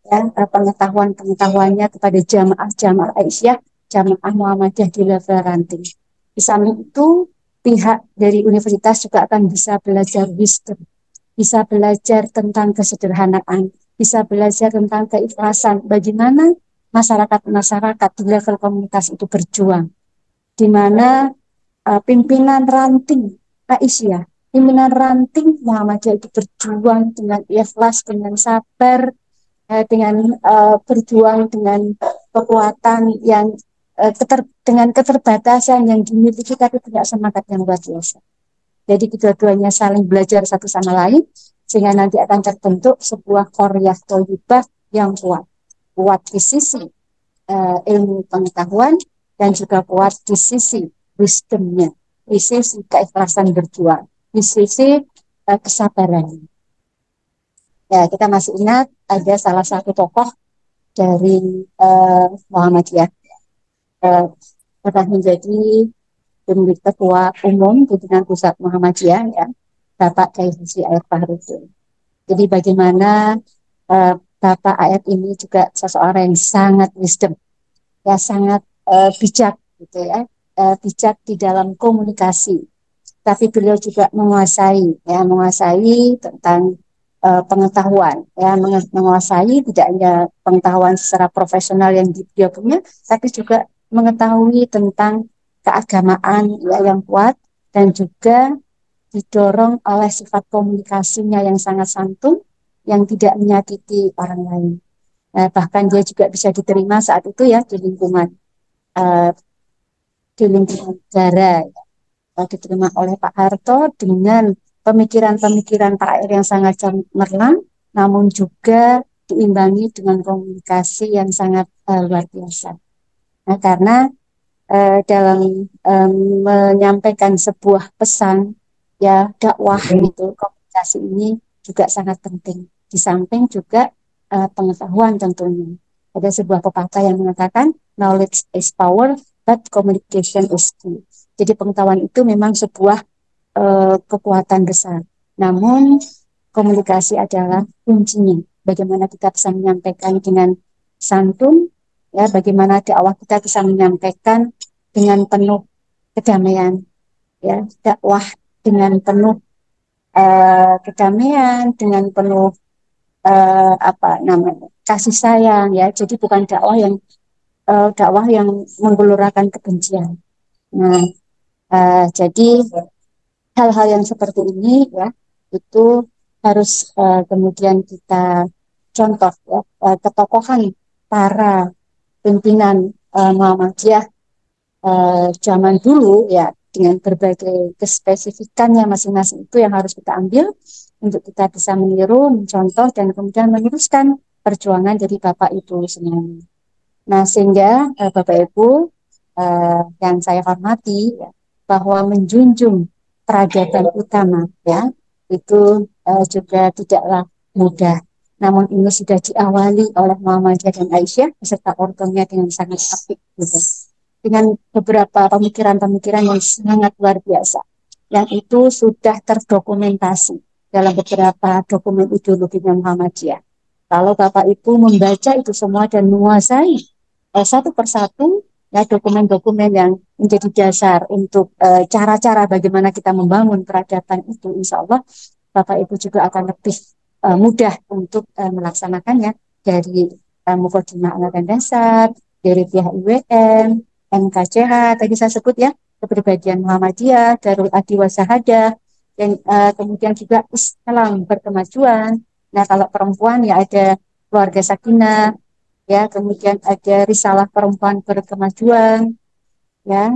ya, pengetahuan-pengetahuannya kepada jamaah-jamaah Aisyah, jamaah Muhammadiyah di level ranting. Di samping itu, pihak dari universitas juga akan bisa belajar wisdom, bisa belajar tentang kesederhanaan, bisa belajar tentang keikhlasan, bagaimana masyarakat-masyarakat di level komunitas itu berjuang, di mana pimpinan ranting Aisyah, pimpinan ranting Muhammadiyah itu berjuang dengan ikhlas, dengan sabar, dengan berjuang dengan kekuatan yang dengan keterbatasan yang dimiliki, tapi punya semangat yang luar biasa. Jadi kedua-duanya saling belajar satu sama lain, sehingga nanti akan terbentuk sebuah Qaryah Thayyibah yang kuat di sisi ilmu pengetahuan dan juga kuat di sisi wisdomnya, di sisi keikhlasan berjuang. di sisi kesabaran. Ya, kita masih ingat ada salah satu tokoh dari Muhammadiyah, uh, pernah menjadi ketua umum pimpinan pusat Muhammadiyah, ya, Bapak Kiai Haji Ayat Fahrudin. Jadi bagaimana Bapak Ayat ini juga seseorang yang sangat wisdom, ya, sangat bijak gitu ya, bijak di dalam komunikasi. Tapi beliau juga menguasai tentang pengetahuan, ya, menguasai tidak hanya pengetahuan secara profesional yang dia punya, tapi juga mengetahui tentang keagamaan, ya, yang kuat, dan juga didorong oleh sifat komunikasinya yang sangat santun, yang tidak menyakiti orang lain. Bahkan dia juga bisa diterima saat itu, ya, uh, di lingkungan negara, diterima oleh Pak Harto dengan pemikiran-pemikiran Pak Air yang sangat cemerlang, namun juga diimbangi dengan komunikasi yang sangat luar biasa. Nah, karena dalam menyampaikan sebuah pesan, ya, dakwah itu, komunikasi ini juga sangat penting. Di samping juga pengetahuan tentunya. Ada sebuah pepatah yang mengatakan knowledge is power, but communication is key. Jadi pengetahuan itu memang sebuah kekuatan besar. Namun komunikasi adalah kuncinya. Bagaimana kita bisa menyampaikan dengan santun, ya, bagaimana dakwah kita bisa menyampaikan dengan penuh kedamaian, ya, dakwah dengan penuh kedamaian, dengan penuh apa namanya, kasih sayang, ya. Jadi bukan dakwah yang menggelurakan kebencian. Nah, jadi hal-hal yang seperti ini, ya, itu harus kemudian kita contoh, ya, ketokohan para pimpinan Muhammadiyah zaman dulu, ya, dengan berbagai kespesifikannya masing-masing itu yang harus kita ambil untuk kita bisa meniru, mencontoh, dan kemudian meneruskan perjuangan dari Bapak Ibu semuanya. Nah, sehingga Bapak Ibu yang saya hormati, ya, bahwa menjunjung peradaban utama, ya, itu juga tidaklah mudah. Namun ini sudah diawali oleh Muhammadiyah dan Aisyah beserta orangnya dengan sangat apik, gitu, dengan beberapa pemikiran-pemikiran yang sangat luar biasa, yang itu sudah terdokumentasi dalam beberapa dokumen ideologinya Muhammadiyah. Kalau Bapak Ibu membaca itu semua dan menguasai satu persatu, ya, dokumen-dokumen yang menjadi dasar untuk cara-cara bagaimana kita membangun peradaban itu, insya Allah Bapak Ibu juga akan lebih mudah untuk melaksanakannya, dari Mukadimah Anggaran Dasar, dari pihak IWM, MKCH, tadi saya sebut, ya, Kepribadian Muhammadiyah, Darul Adi Wasahadah, dan kemudian juga Islam Berkemajuan. Nah, kalau perempuan, ya, ada Keluarga Sakinah, ya, kemudian ada Risalah Perempuan Berkemajuan, ya,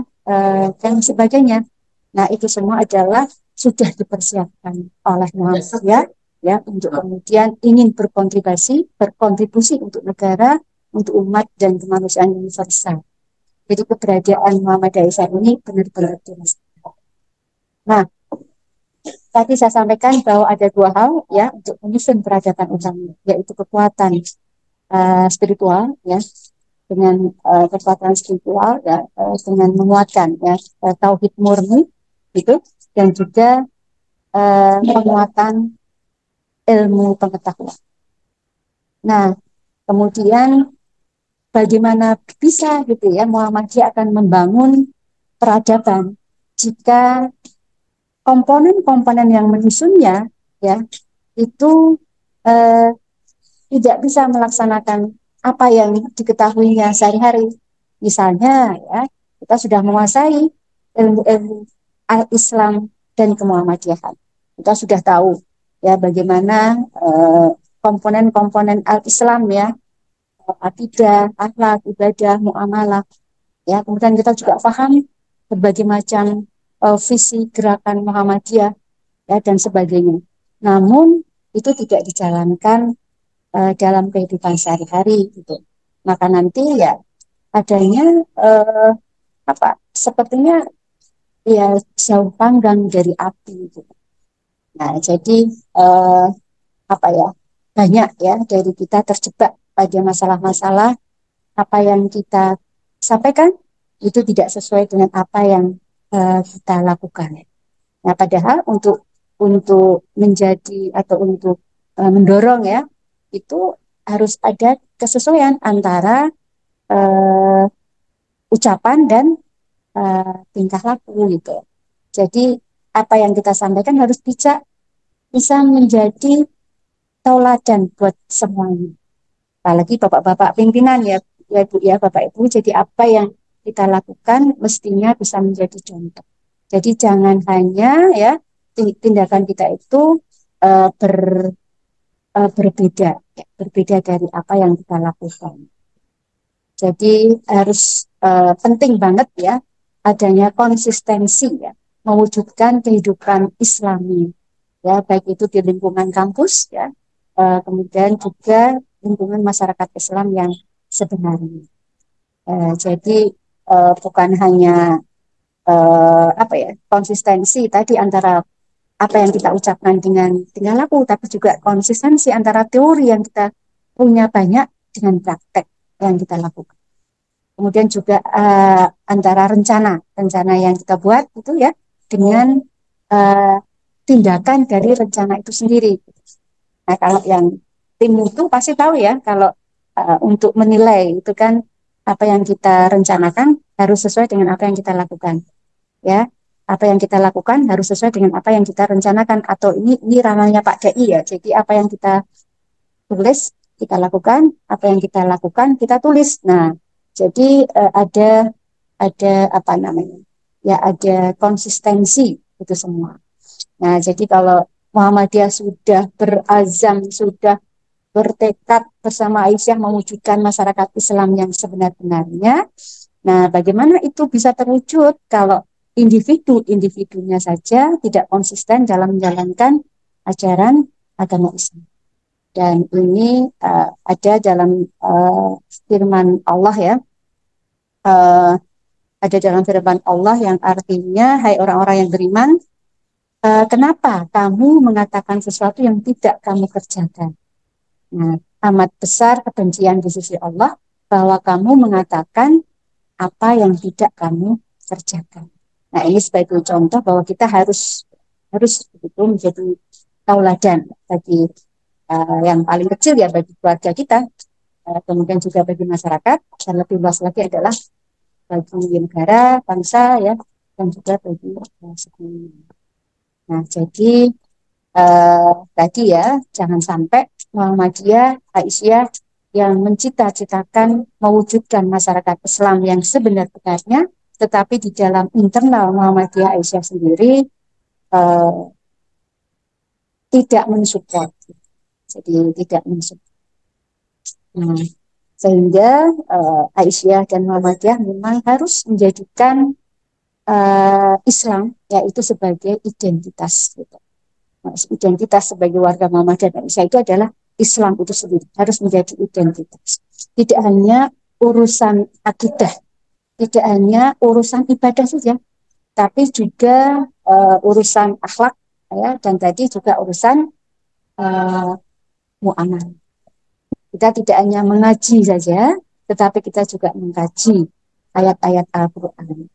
dan sebagainya. Nah, itu semua adalah sudah dipersiapkan oleh Muhammadiyah, ya, untuk kemudian ingin berkontribusi untuk negara, untuk umat dan kemanusiaan universal. Jadi keberadaan Muhammadiyah ini benar-benar dirasakan. Nah, tadi saya sampaikan bahwa ada dua hal, ya, untuk menyusun peradaban utama, yaitu kekuatan spiritual, ya, dengan kekuatan spiritual, ya, dengan menguatkan, ya, tauhid murni itu, dan juga penguatan ilmu pengetahuan. Nah, kemudian bagaimana bisa, gitu ya, Muhammadiyah akan membangun peradaban jika komponen-komponen yang menyusunnya, ya, itu tidak bisa melaksanakan apa yang diketahuinya sehari-hari. Misalnya, ya, kita sudah menguasai ilmu-ilmu al-Islam dan kemuhammadiyahan. Kita sudah tahu, ya, bagaimana komponen-komponen al-Islam, ya, akidah, akhlak, ibadah, muamalah, ya. Kemudian kita juga paham berbagai macam visi gerakan Muhammadiyah, ya, dan sebagainya. Namun itu tidak dijalankan dalam kehidupan sehari-hari, gitu. Maka nanti, ya, adanya sepertinya, ya, jauh panggang dari api, gitu. Nah, jadi apa ya, banyak ya dari kita terjebak pada masalah-masalah apa yang kita sampaikan itu tidak sesuai dengan apa yang kita lakukan. Nah, padahal untuk menjadi atau untuk mendorong ya itu harus ada kesesuaian antara uh, ucapan dan tingkah laku gitu. Jadi apa yang kita sampaikan harus bisa menjadi tauladan buat semuanya. Apalagi bapak-bapak pimpinan ya, ya Bu ya, Bapak Ibu. Jadi apa yang kita lakukan mestinya bisa menjadi contoh. Jadi jangan hanya ya tindakan kita itu uh, ber, berbeda, ya, berbeda dari apa yang kita lakukan. Jadi harus penting banget ya adanya konsistensi ya mewujudkan kehidupan Islami ya baik itu di lingkungan kampus ya kemudian juga lingkungan masyarakat Islam yang sebenarnya. Jadi bukan hanya apa ya konsistensi tadi antara apa yang kita ucapkan dengan tingkah laku, tapi juga konsistensi antara teori yang kita punya banyak dengan praktek yang kita lakukan. Kemudian juga antara rencana yang kita buat itu ya dengan uh, tindakan dari rencana itu sendiri. Nah, kalau yang tim itu pasti tahu ya kalau untuk menilai itu kan apa yang kita rencanakan harus sesuai dengan apa yang kita lakukan. Ya, apa yang kita lakukan harus sesuai dengan apa yang kita rencanakan atau ini ranahnya Pak DI ya. Jadi apa yang kita tulis kita lakukan, apa yang kita lakukan kita tulis. Nah, jadi ada apa namanya? Ya ada konsistensi itu semua. Nah, jadi kalau Muhammadiyah sudah berazam, sudah bertekad bersama Aisyah mewujudkan masyarakat Islam yang sebenar-benarnya. Nah, bagaimana itu bisa terwujud kalau individunya saja tidak konsisten dalam menjalankan ajaran agama Islam. Dan ini ada dalam firman Allah ya, ada dalam firman Allah yang artinya, hai orang-orang yang beriman, kenapa kamu mengatakan sesuatu yang tidak kamu kerjakan? Nah, amat besar kebencian di sisi Allah bahwa kamu mengatakan apa yang tidak kamu kerjakan. Nah, ini sebagai contoh bahwa kita harus begitu menjadi tauladan bagi yang paling kecil ya bagi keluarga kita, kemudian juga bagi masyarakat, dan lebih luas lagi adalah bagi negara, bangsa ya, dan juga bagi semuanya. Nah, jadi tadi ya, jangan sampai Muhammadiyah, Aisyah yang mencita-citakan mewujudkan masyarakat Islam yang sebenar-benarnya, tetapi di dalam internal Muhammadiyah Aisyah sendiri tidak mensupport. Jadi tidak mensupport. Nah, sehingga Aisyah dan Muhammadiyah memang harus menjadikan Islam yaitu sebagai identitas gitu. Nah, identitas sebagai warga Muhammadiyah dan Aisyah itu adalah Islam itu sendiri harus menjadi identitas. Tidak hanya urusan akidah, tidak hanya urusan ibadah saja, tapi juga urusan akhlak ya dan tadi juga urusan muamalah. Kita tidak hanya mengaji saja, tetapi kita juga mengkaji ayat-ayat Al-Quran.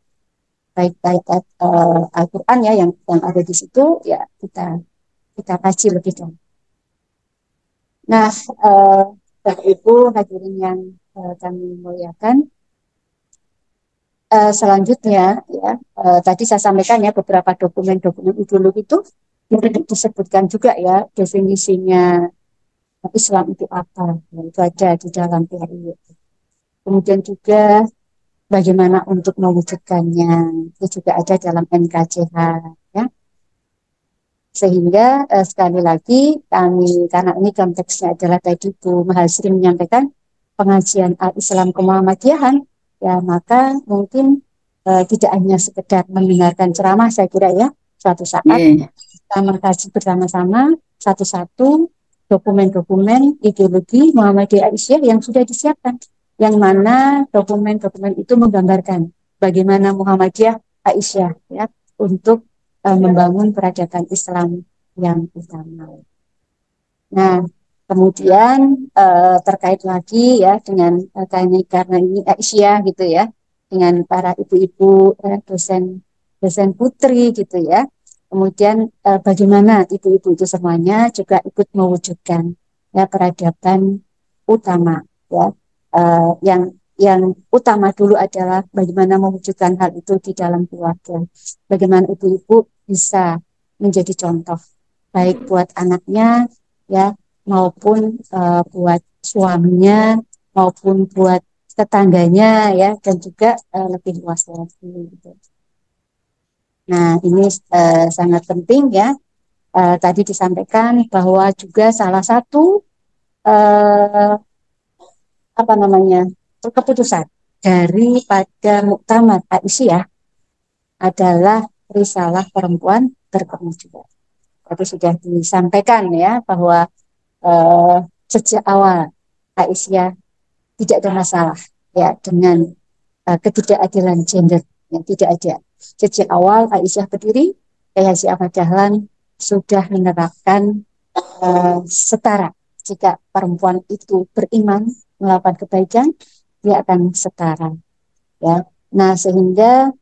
Baik ayat-ayat Al-Quran ya yang ada di situ ya kita kaji lebih dalam. Nah, Bapak Ibu hadirin yang kami muliakan, selanjutnya ya tadi saya sampaikan ya beberapa dokumen-dokumen ideologi itu disebutkan juga ya definisinya Islam itu apa, ya, itu ada di dalam PRI. Kemudian juga bagaimana untuk mewujudkannya, itu juga ada dalam NKCH ya. Sehingga sekali lagi kami, karena ini konteksnya adalah tadi Bu Mahasri menyampaikan pengajian Al-Islam Kemuhammadiyahan, ya maka mungkin tidak hanya sekedar mendengarkan ceramah, saya kira ya, suatu saat kita mengkaji bersama-sama satu-satu dokumen-dokumen ideologi Muhammadiyah Aisyah yang sudah disiapkan, yang mana dokumen-dokumen itu menggambarkan bagaimana Muhammadiyah Aisyah ya untuk membangun peradaban Islam yang utama. Nah, kemudian terkait lagi ya dengan karena ini Aisyah gitu ya, dengan para ibu-ibu dosen putri gitu ya. Kemudian bagaimana ibu-ibu itu semuanya juga ikut mewujudkan ya peradaban utama ya. Yang utama dulu adalah bagaimana mewujudkan hal itu di dalam keluarga. Bagaimana ibu-ibu bisa menjadi contoh baik buat anaknya ya maupun buat suaminya maupun buat tetangganya ya dan juga lebih luas lagi gitu. Nah, ini sangat penting ya. Tadi disampaikan bahwa juga salah satu eh, apa namanya keputusan daripada Muktamar Aisyah adalah risalah perempuan berkemajuan. Tadi sudah disampaikan ya bahwa sejak awal Aisyah tidak ada masalah ya dengan ketidakadilan gender yang tidak ada. Sejak awal Aisyah berdiri, Haji Ahmad Dahlan sudah menerapkan setara. Jika perempuan itu beriman melakukan kebaikan, dia akan setara. Ya, nah sehingga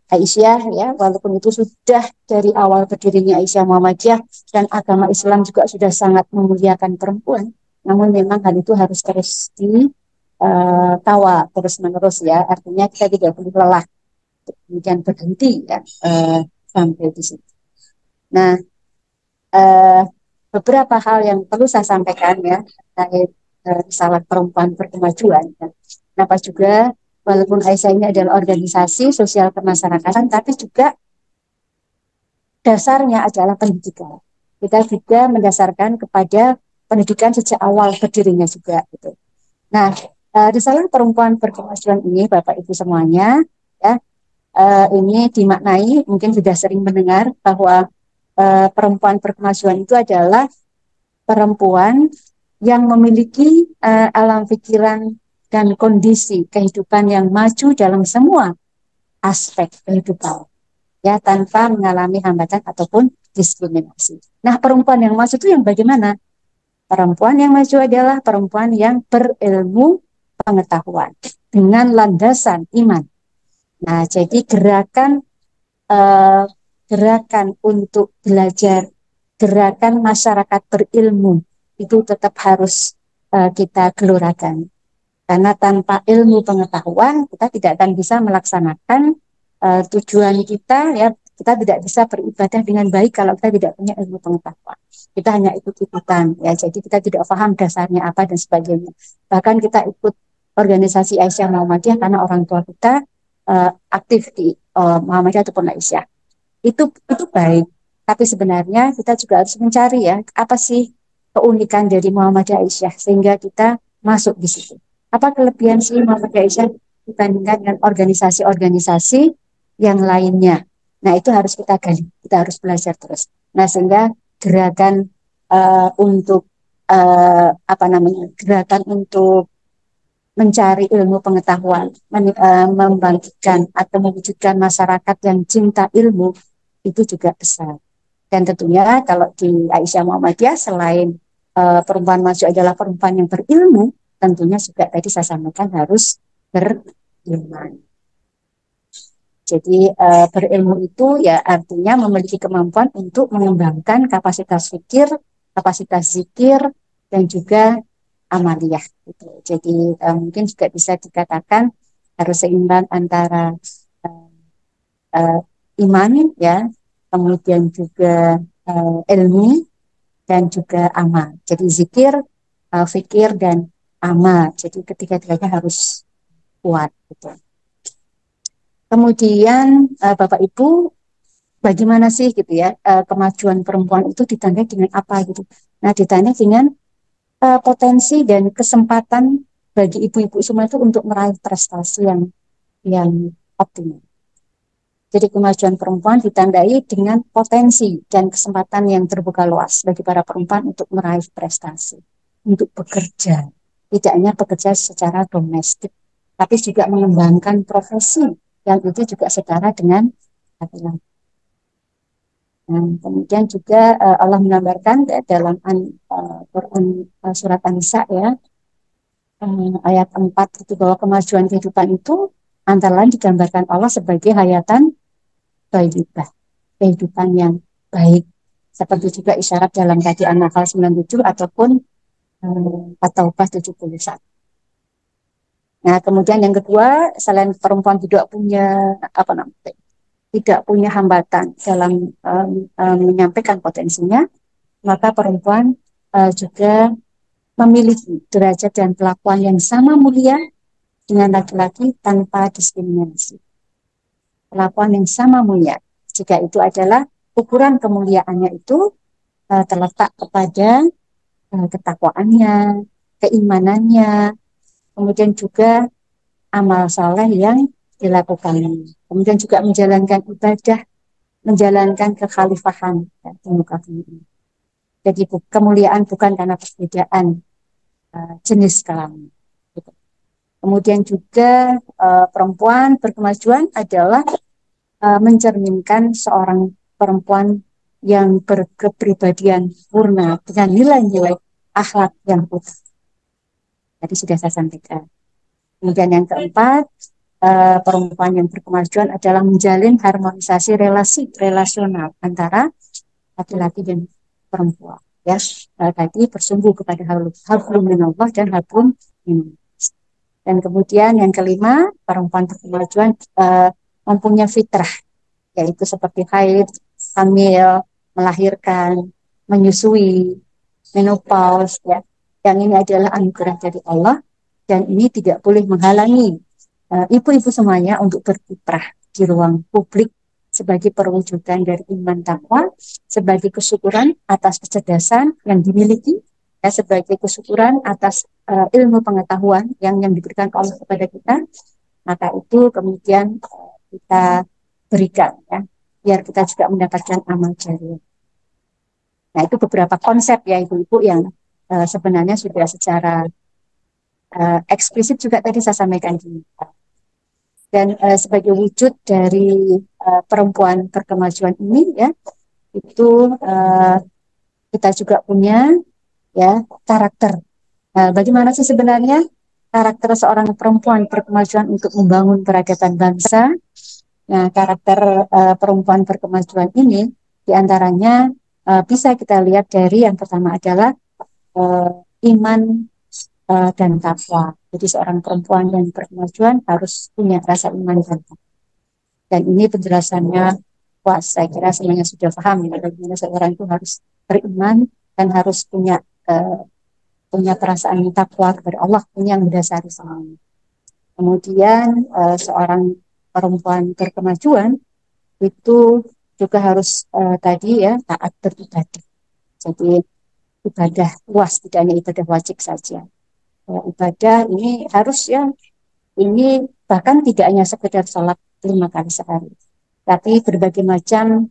Aisyah ya, walaupun itu sudah dari awal berdirinya Aisyah Muhammadiyah dan agama Islam juga sudah sangat memuliakan perempuan, namun memang hal itu harus terus dikawal terus menerus ya. Artinya kita tidak boleh lelah kemudian berhenti ya sampai di situ. Nah, eh, beberapa hal yang perlu saya sampaikan ya terkait risalah perempuan berkemajuan. Ya. Kenapa juga walaupun Aisyah ini adalah organisasi sosial kemasyarakatan, tapi juga dasarnya adalah pendidikan. Kita juga mendasarkan kepada pendidikan sejak awal berdirinya juga. Gitu. Nah, risalah perempuan berkemajuan ini, Bapak Ibu semuanya, ya, ini dimaknai, mungkin sudah sering mendengar bahwa perempuan berkemajuan itu adalah perempuan yang memiliki alam pikiran dan kondisi kehidupan yang maju dalam semua aspek kehidupan ya tanpa mengalami hambatan ataupun diskriminasi. Nah, perempuan yang maju itu yang bagaimana? Perempuan yang maju adalah perempuan yang berilmu pengetahuan dengan landasan iman. Nah, jadi eh, gerakan untuk belajar, gerakan masyarakat berilmu itu tetap harus kita gelurakan. Karena tanpa ilmu pengetahuan kita tidak akan bisa melaksanakan tujuan kita ya, kita tidak bisa beribadah dengan baik kalau kita tidak punya ilmu pengetahuan. Kita hanya ikut-ikutan ya, jadi kita tidak paham dasarnya apa dan sebagainya. Bahkan kita ikut organisasi Aisyah Muhammadiyah karena orang tua kita aktif di Muhammadiyah ataupun Aisyah. Itu baik, tapi sebenarnya kita juga harus mencari ya apa sih keunikan dari Muhammadiyah Aisyah sehingga kita masuk di situ. Apa kelebihan sih Muhammadiyah Aisyah dibandingkan dengan organisasi-organisasi yang lainnya? Nah, itu harus kita gali, kita harus belajar terus. Nah, sehingga gerakan untuk apa namanya? Gerakan untuk mencari ilmu pengetahuan, membangkitkan atau mewujudkan masyarakat yang cinta ilmu itu juga besar. Dan tentunya kalau di Aisyah Muhammadiyah selain perempuan maju adalah perempuan yang berilmu, tentunya juga tadi saya sampaikan harus beriman. Jadi berilmu itu ya artinya memiliki kemampuan untuk mengembangkan kapasitas fikir, kapasitas zikir, dan juga amaliyah. Gitu. Jadi mungkin juga bisa dikatakan harus seimbang antara uh, iman ya, kemudian juga ilmu dan juga amal. Jadi zikir, fikir dan amal. Jadi ketiga-tiganya harus kuat. Gitu. Kemudian Bapak Ibu, bagaimana sih gitu ya kemajuan perempuan itu ditandai dengan apa gitu? Nah, ditandai dengan potensi dan kesempatan bagi ibu-ibu semua itu untuk meraih prestasi yang optimal. Jadi kemajuan perempuan ditandai dengan potensi dan kesempatan yang terbuka luas bagi para perempuan untuk meraih prestasi, untuk bekerja. Tidak hanya bekerja secara domestik, tapi juga mengembangkan profesi yang itu juga setara dengan laki-laki. Nah, kemudian juga Allah menambahkan dalam Quran surat An-Nisa ya, ayat 4 itu bahwa kemajuan kehidupan itu antara lain digambarkan Allah sebagai hayatan thayyibah, kehidupan yang baik. Seperti juga isyarat dalam tadi An-Nahl 97 ataupun At-Taubah 71. Nah, kemudian yang kedua, selain perempuan tidak punya hambatan dalam menyampaikan potensinya, maka perempuan juga memiliki derajat dan perlakuan yang sama mulia dengan laki-laki tanpa diskriminasi. Perlakuan yang sama mulia. Jika itu adalah ukuran kemuliaannya itu terletak kepada ketakwaannya, keimanannya, kemudian juga amal saleh yang dilakukan. Kemudian juga menjalankan ibadah, menjalankan kekhalifahan di muka bumi. Jadi kemuliaan bukan karena perbedaan jenis kelamin. Kemudian juga perempuan berkemajuan adalah mencerminkan seorang perempuan yang berkepribadian purna dengan nilai-nilai akhlak yang utuh. Tadi sudah saya sampaikan. Kemudian yang keempat, perempuan yang berkemajuan adalah menjalin harmonisasi relasional antara laki-laki dan perempuan. Ya, tadi bersungguh kepada hablum minallah dan hablum minallah. Dan kemudian yang kelima, perempuan berkemajuan mempunyai fitrah, yaitu seperti haid, hamil, melahirkan, menyusui, menopause, ya. Yang ini adalah anugerah dari Allah dan ini tidak boleh menghalangi ibu-ibu semuanya untuk berkiprah di ruang publik sebagai perwujudan dari iman takwa, sebagai kesyukuran atas kecerdasan yang dimiliki, ya, sebagai kesyukuran atas ilmu pengetahuan yang diberikan Allah kepada kita. Maka itu kemudian kita berikan, ya, biar kita juga mendapatkan amal jariah. Nah, itu beberapa konsep ya ibu-ibu yang sebenarnya sudah secara eksplisit juga tadi saya sampaikan di dan sebagai wujud dari perempuan berkemajuan ini, ya, itu kita juga punya, ya, karakter. Bagaimana sih sebenarnya karakter seorang perempuan berkemajuan untuk membangun peradaban bangsa? Nah, karakter perempuan berkemajuan ini diantaranya bisa kita lihat dari yang pertama adalah iman dan takwa. Jadi seorang perempuan yang berkemajuan harus punya rasa iman dan takwa. Dan ini penjelasannya, wah, saya kira semuanya sudah paham ya, bagaimana seorang itu harus beriman dan harus punya perasaan takwa kepada Allah, ini yang mendasari semuanya. Kemudian seorang perempuan berkemajuan itu juga harus tadi ya taat beribadah. Jadi ibadah luas, tidak hanya ibadah wajib saja. Ibadah ini harus, ya, ini bahkan tidak hanya sekedar sholat 5 kali sehari, tapi berbagai macam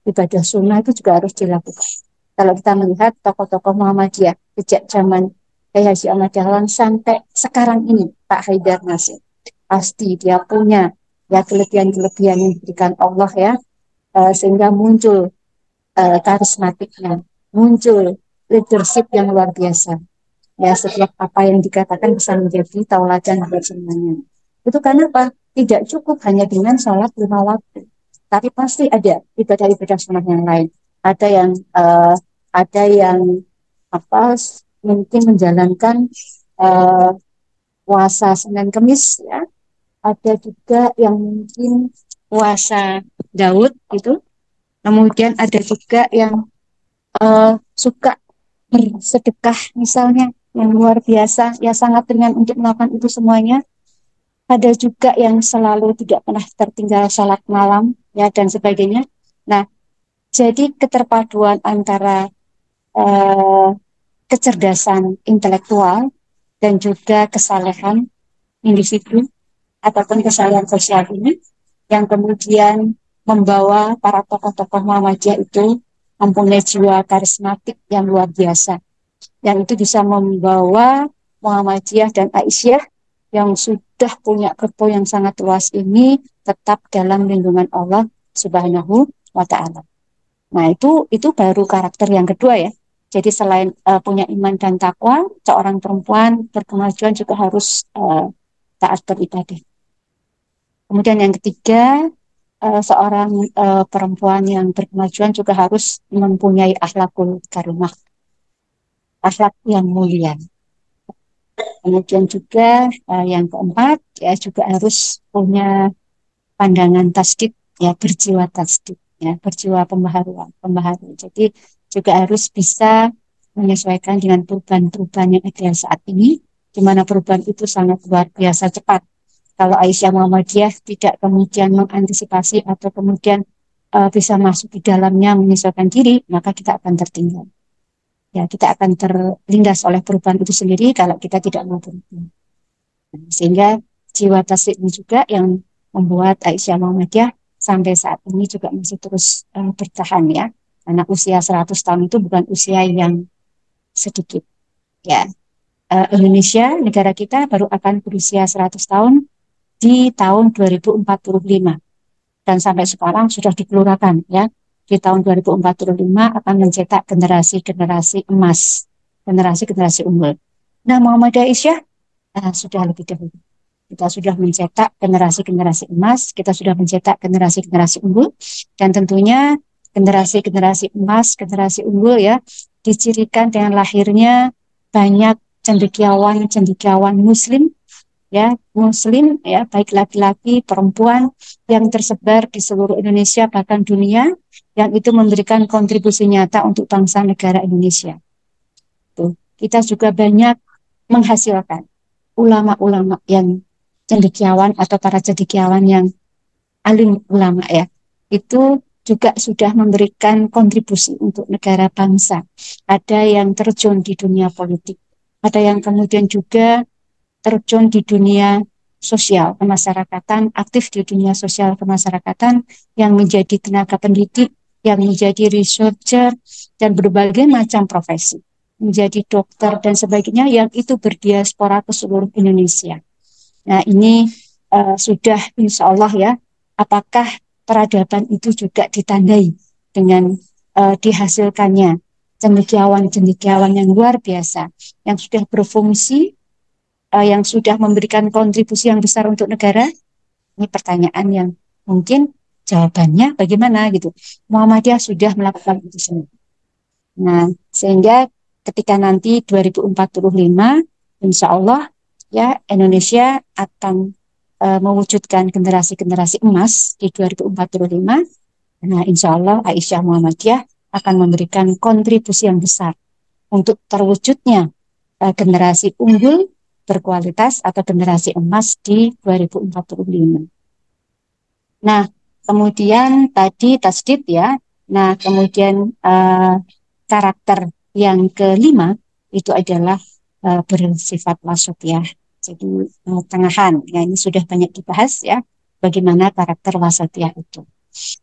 ibadah sunnah itu juga harus dilakukan. Kalau kita melihat tokoh-tokoh Muhammadiyah sejak zaman Kiai Haji Ahmad Dahlan sampai sekarang ini, Pak Haidar Nasir, pasti dia punya, ya, kelebihan-kelebihan yang diberikan Allah, ya, sehingga muncul karismatiknya, muncul leadership yang luar biasa. Ya, setiap apa yang dikatakan bisa menjadi tauladan buat semuanya. Itu karena apa? Tidak cukup hanya dengan sholat 5 waktu, tapi pasti ada ibadah-ibadah sunnah yang lain. Ada yang mungkin menjalankan puasa Senin Kemis, ya. Ada juga yang mungkin puasa Daud gitu. Kemudian ada juga yang suka bersedekah misalnya, yang luar biasa, ya, sangat ringan untuk melakukan itu semuanya. Ada juga yang selalu tidak pernah tertinggal salat malam, ya, dan sebagainya. Nah, jadi keterpaduan antara kecerdasan intelektual dan juga kesalehan individu ataupun kesalehan sosial ini yang kemudian membawa para tokoh-tokoh Muhammadiyah itu mempunyai jiwa karismatik yang luar biasa, yang itu bisa membawa Muhammadiyah dan Aisyah yang sudah punya kepo yang sangat luas ini tetap dalam lindungan Allah Subhanahu wa taala. Nah, itu baru karakter yang kedua ya. Jadi selain punya iman dan takwa, seorang perempuan berkemajuan juga harus taat beribadah. Kemudian yang ketiga, seorang perempuan yang berkemajuan juga harus mempunyai akhlakul karimah, akhlak yang mulia. Kemudian juga yang keempat ya juga harus punya pandangan tasdik ya, berjiwa tasdik ya, berjiwa pembaharu. Jadi juga harus bisa menyesuaikan dengan perubahan-perubahan yang ada saat ini, di mana perubahan itu sangat luar biasa cepat. Kalau Aisyah Muhammadiyah tidak kemudian mengantisipasi atau kemudian bisa masuk di dalamnya menyesuaikan diri, maka kita akan tertinggal. Ya, kita akan terlindas oleh perubahan itu sendiri kalau kita tidak mau berubah. Sehingga jiwa tasdik ini juga yang membuat Aisyah Muhammadiyah sampai saat ini juga masih terus bertahan ya. Karena usia 100 tahun itu bukan usia yang sedikit. Ya, Indonesia, negara kita baru akan berusia 100 tahun di tahun 2045. Dan sampai sekarang sudah dikelurakan ya. Di tahun 2045 akan mencetak generasi-generasi emas, generasi-generasi unggul. Nah, Muhammadiyah Aisyah sudah lebih dahulu. Kita sudah mencetak generasi-generasi emas, kita sudah mencetak generasi-generasi unggul, dan tentunya generasi-generasi emas, generasi unggul ya, dicirikan dengan lahirnya banyak cendekiawan-cendekiawan muslim ya, baik laki-laki, perempuan yang tersebar di seluruh Indonesia bahkan dunia, yang itu memberikan kontribusi nyata untuk bangsa negara Indonesia. Tuh, kita juga banyak menghasilkan ulama-ulama yang cendekiawan atau para cendekiawan yang alim ulama ya, itu juga sudah memberikan kontribusi untuk negara bangsa. Ada yang terjun di dunia politik, ada yang kemudian juga terjun di dunia sosial kemasyarakatan, aktif di dunia sosial kemasyarakatan, yang menjadi tenaga pendidik, yang menjadi researcher, dan berbagai macam profesi, menjadi dokter dan sebagainya, yang itu berdiaspora ke seluruh Indonesia. Nah, ini sudah insya Allah ya, apakah peradaban itu juga ditandai dengan dihasilkannya cendekiawan-cendekiawan yang luar biasa, yang sudah berfungsi, yang sudah memberikan kontribusi yang besar untuk negara? Ini pertanyaan yang mungkin jawabannya bagaimana gitu. Muhammadiyah sudah melakukan itu semua. Nah, sehingga ketika nanti 2045, insya Allah ya, Indonesia akan mewujudkan generasi-generasi emas di 2045. Nah, insya Allah Aisyah Muhammadiyah akan memberikan kontribusi yang besar untuk terwujudnya generasi unggul berkualitas atau generasi emas di 2045. Nah, kemudian tadi tasdid ya. Nah, kemudian karakter yang kelima itu adalah bersifat wasatiyah. Jadi tengahan. Ya, ini sudah banyak dibahas ya, bagaimana karakter wasatiyah itu.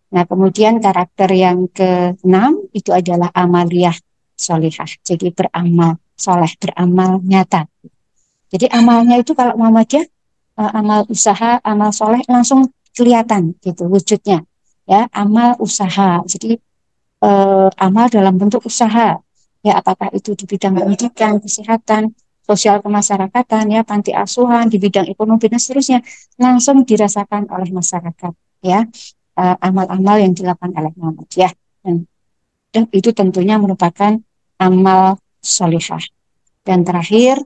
Nah, kemudian karakter yang keenam itu adalah amaliyah solihah. Jadi beramal soleh, beramal nyata. Jadi amalnya itu kalau Muhammadiyah, amal usaha, amal soleh langsung kelihatan gitu wujudnya. Ya, amal usaha. Jadi amal dalam bentuk usaha. Ya, apakah itu di bidang pendidikan, kesehatan, sosial kemasyarakatan, ya, panti asuhan, di bidang ekonomi dan seterusnya, langsung dirasakan oleh masyarakat. Ya, amal-amal yang dilakukan oleh Muhammadiyah. Dan itu tentunya merupakan amal solihah. Dan terakhir,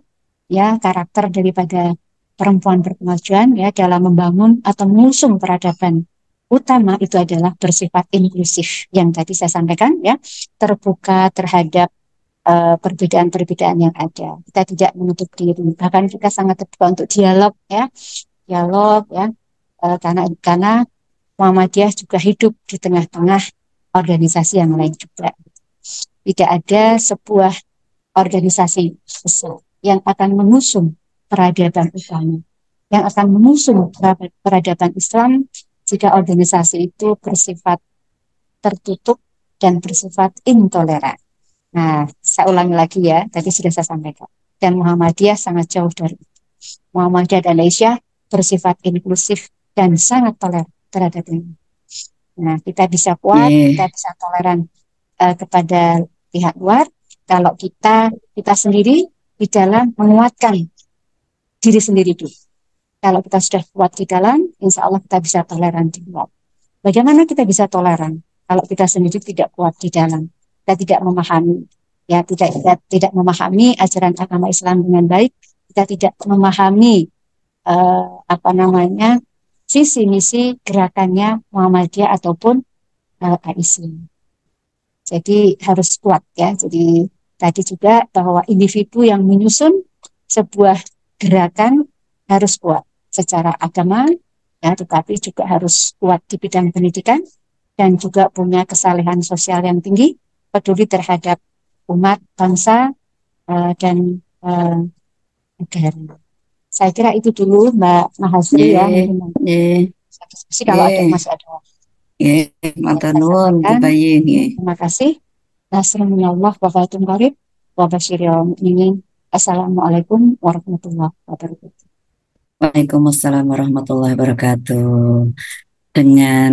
ya, karakter daripada perempuan berkemajuan ya dalam membangun atau mengusung peradaban utama itu adalah bersifat inklusif yang tadi saya sampaikan ya, terbuka terhadap perbedaan-perbedaan yang ada. Kita tidak menutup diri, bahkan kita sangat terbuka untuk dialog ya, karena Muhammadiyah juga hidup di tengah-tengah organisasi yang lain juga. Tidak ada sebuah organisasi besar yang akan mengusung peradaban utama, yang akan mengusung peradaban Islam jika organisasi itu bersifat tertutup dan bersifat intoleran. Nah, saya ulangi lagi ya, tadi sudah saya sampaikan. Dan Muhammadiyah sangat jauh dari itu. Muhammadiyah dan Aisyah bersifat inklusif dan sangat toleran terhadap ini. Nah, kita bisa kuat, kita bisa toleran kepada pihak luar kalau kita sendiri di dalam menguatkan diri sendiri dulu. Kalau kita sudah kuat di dalam, insya Allah kita bisa toleran di luar. Bagaimana kita bisa toleran kalau kita sendiri tidak kuat di dalam, kita tidak memahami, ya tidak memahami ajaran agama Islam dengan baik, kita tidak memahami visi misi gerakannya Muhammadiyah ataupun Islam. Jadi harus kuat ya. Jadi tadi juga bahwa individu yang menyusun sebuah gerakan harus kuat secara agama, ya, tetapi juga harus kuat di bidang pendidikan dan juga punya kesalehan sosial yang tinggi, peduli terhadap umat, bangsa, dan negara. Saya kira itu dulu Mbak Mahasri ya. Diskusi kalau masih ada waktu. Matur nuwun Bu Bayin. Terima kasih. Nasrullah wa fatum qarib wa basyiril mu'minin. Assalamualaikum warahmatullahi wabarakatuh. Waalaikumsalam warahmatullahi wabarakatuh. Dengan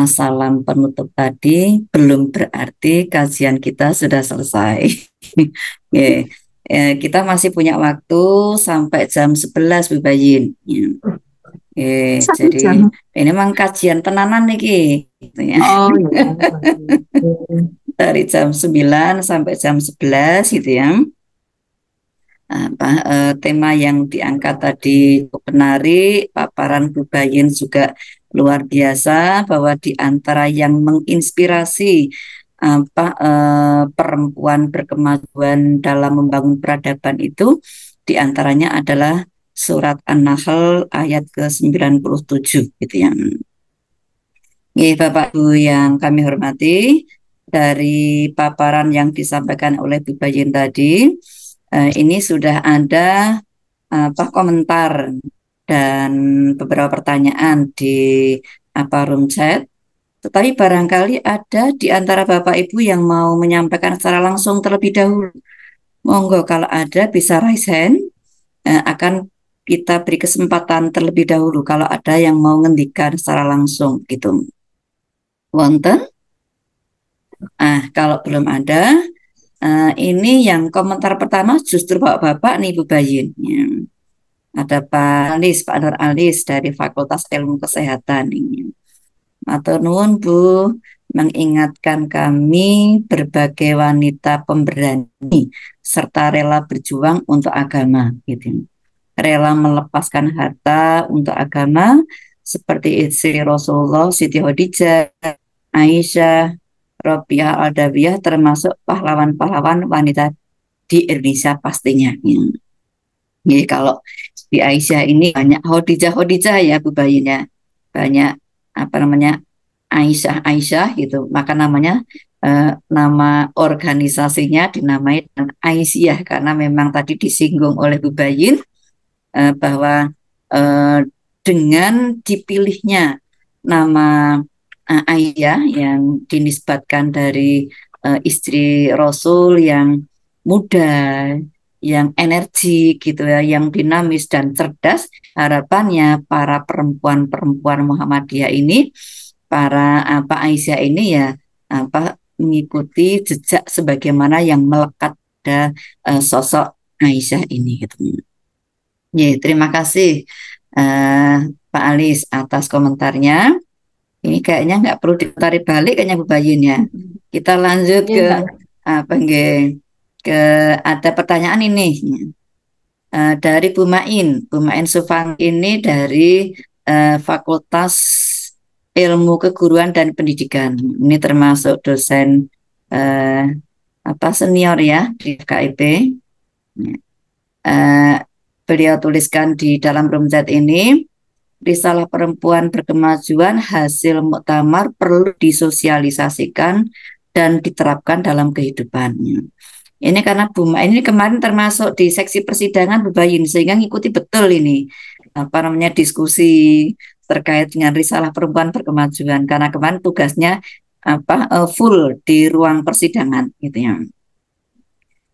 salam penutup tadi belum berarti kajian kita sudah selesai. Kita masih punya waktu sampai jam 11 Bu Bayin. Jadi ini memang kajian tenanan nih gitu ya. Oh iya. Dari jam 9 sampai jam 11 gitu ya. Tema yang diangkat tadi cukup menarik, paparan Bu Bayin juga luar biasa, bahwa di antara yang menginspirasi perempuan berkemajuan dalam membangun peradaban itu di antaranya adalah surat An-Nahl ayat ke-97 gitu ya. Bapak Ibu yang kami hormati, dari paparan yang disampaikan oleh Bu Bayin tadi, ini sudah ada komentar dan beberapa pertanyaan di room chat. Tetapi barangkali ada di antara Bapak Ibu yang mau menyampaikan secara langsung terlebih dahulu. Monggo kalau ada bisa raise hand, akan kita beri kesempatan terlebih dahulu kalau ada yang mau ngendikan secara langsung gitu. Wonten? Kalau belum ada, ini yang komentar pertama justru Bapak-Bapak nih Bu Bayin. Ada Pak Nur Alis dari Fakultas Ilmu Kesehatan ini. Matur nuwun Bu, mengingatkan kami berbagai wanita pemberani serta rela berjuang untuk agama gitu. Rela melepaskan harta untuk agama seperti istri Rasulullah Siti Khadijah, Aisyah, Robiah Al-Adawiyah, termasuk pahlawan-pahlawan wanita di Indonesia pastinya. Jadi kalau di Aisyah ini banyak Khadijah ya Bu Bayin ya, banyak Aisyah gitu, maka namanya nama organisasinya dinamai dengan Aisyah karena memang tadi disinggung oleh Bu Bayin bahwa dengan dipilihnya nama Aisyah yang dinisbatkan dari istri Rasul yang muda, yang energi gitu ya, yang dinamis dan cerdas, harapannya para perempuan-perempuan Muhammadiyah ini, para Aisyah ini ya mengikuti jejak sebagaimana yang melekat pada sosok Aisyah ini gitu. Terima kasih Pak Alis atas komentarnya. Ini kayaknya nggak perlu ditarik balik kayaknya Bu Bayin ya. Kita lanjut ke ada pertanyaan ini dari Bu Main Sufang ini dari Fakultas Ilmu Keguruan dan Pendidikan. Ini termasuk dosen senior ya di FKIP. Beliau tuliskan di dalam room chat ini, risalah perempuan berkemajuan hasil muktamar perlu disosialisasikan dan diterapkan dalam kehidupannya. Ini karena Bu Ma ini kemarin termasuk di seksi persidangan Bu Bayin, sehingga ngikuti betul ini diskusi terkait dengan risalah perempuan berkemajuan, karena kemarin tugasnya full di ruang persidangan gitu ya.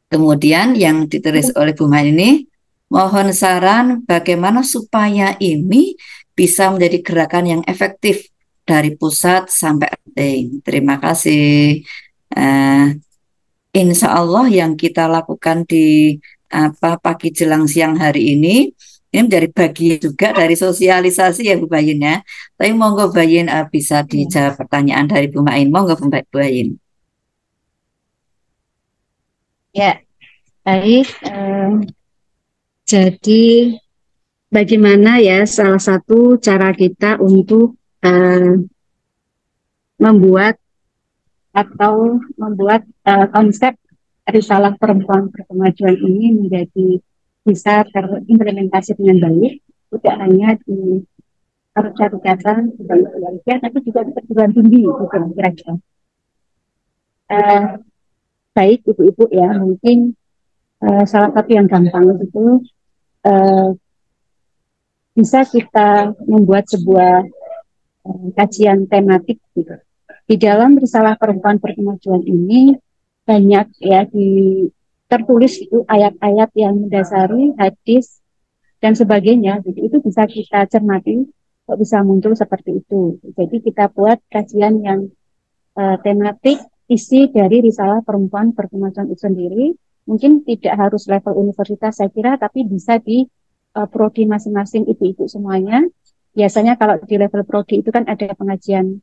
Kemudian yang ditulis oleh Bu Ma ini, mohon saran bagaimana supaya ini bisa menjadi gerakan yang efektif dari pusat sampai ranting. Terima kasih. Eh, Insya Allah yang kita lakukan di pagi jelang siang hari ini menjadi bagian juga dari sosialisasi ya Bu Bayin ya. Tapi monggo Bayin bisa Ya, dijawab pertanyaan dari Bu Main. Monggo Bu Bayin. ya, baik. Jadi bagaimana ya salah satu cara kita untuk membuat konsep risalah perempuan berkemajuan ini menjadi bisa terimplementasi dengan baik, tidak hanya di persyaratan sebagai keluarga, tapi juga di perguruan tinggi, gitu kira-kira. Baik ibu-ibu ya, mungkin salah satu yang gampang itu bisa kita membuat sebuah kajian tematik gitu. Di dalam risalah perempuan berkemajuan ini banyak ya tertulis itu ayat-ayat yang mendasari hadis dan sebagainya. Jadi itu bisa kita cermati kok bisa muncul seperti itu. Jadi kita buat kajian yang tematik isi dari risalah perempuan berkemajuan itu sendiri. Mungkin tidak harus level universitas saya kira, tapi bisa di prodi masing-masing ibu-ibu semuanya. Biasanya kalau di level prodi itu kan ada pengajian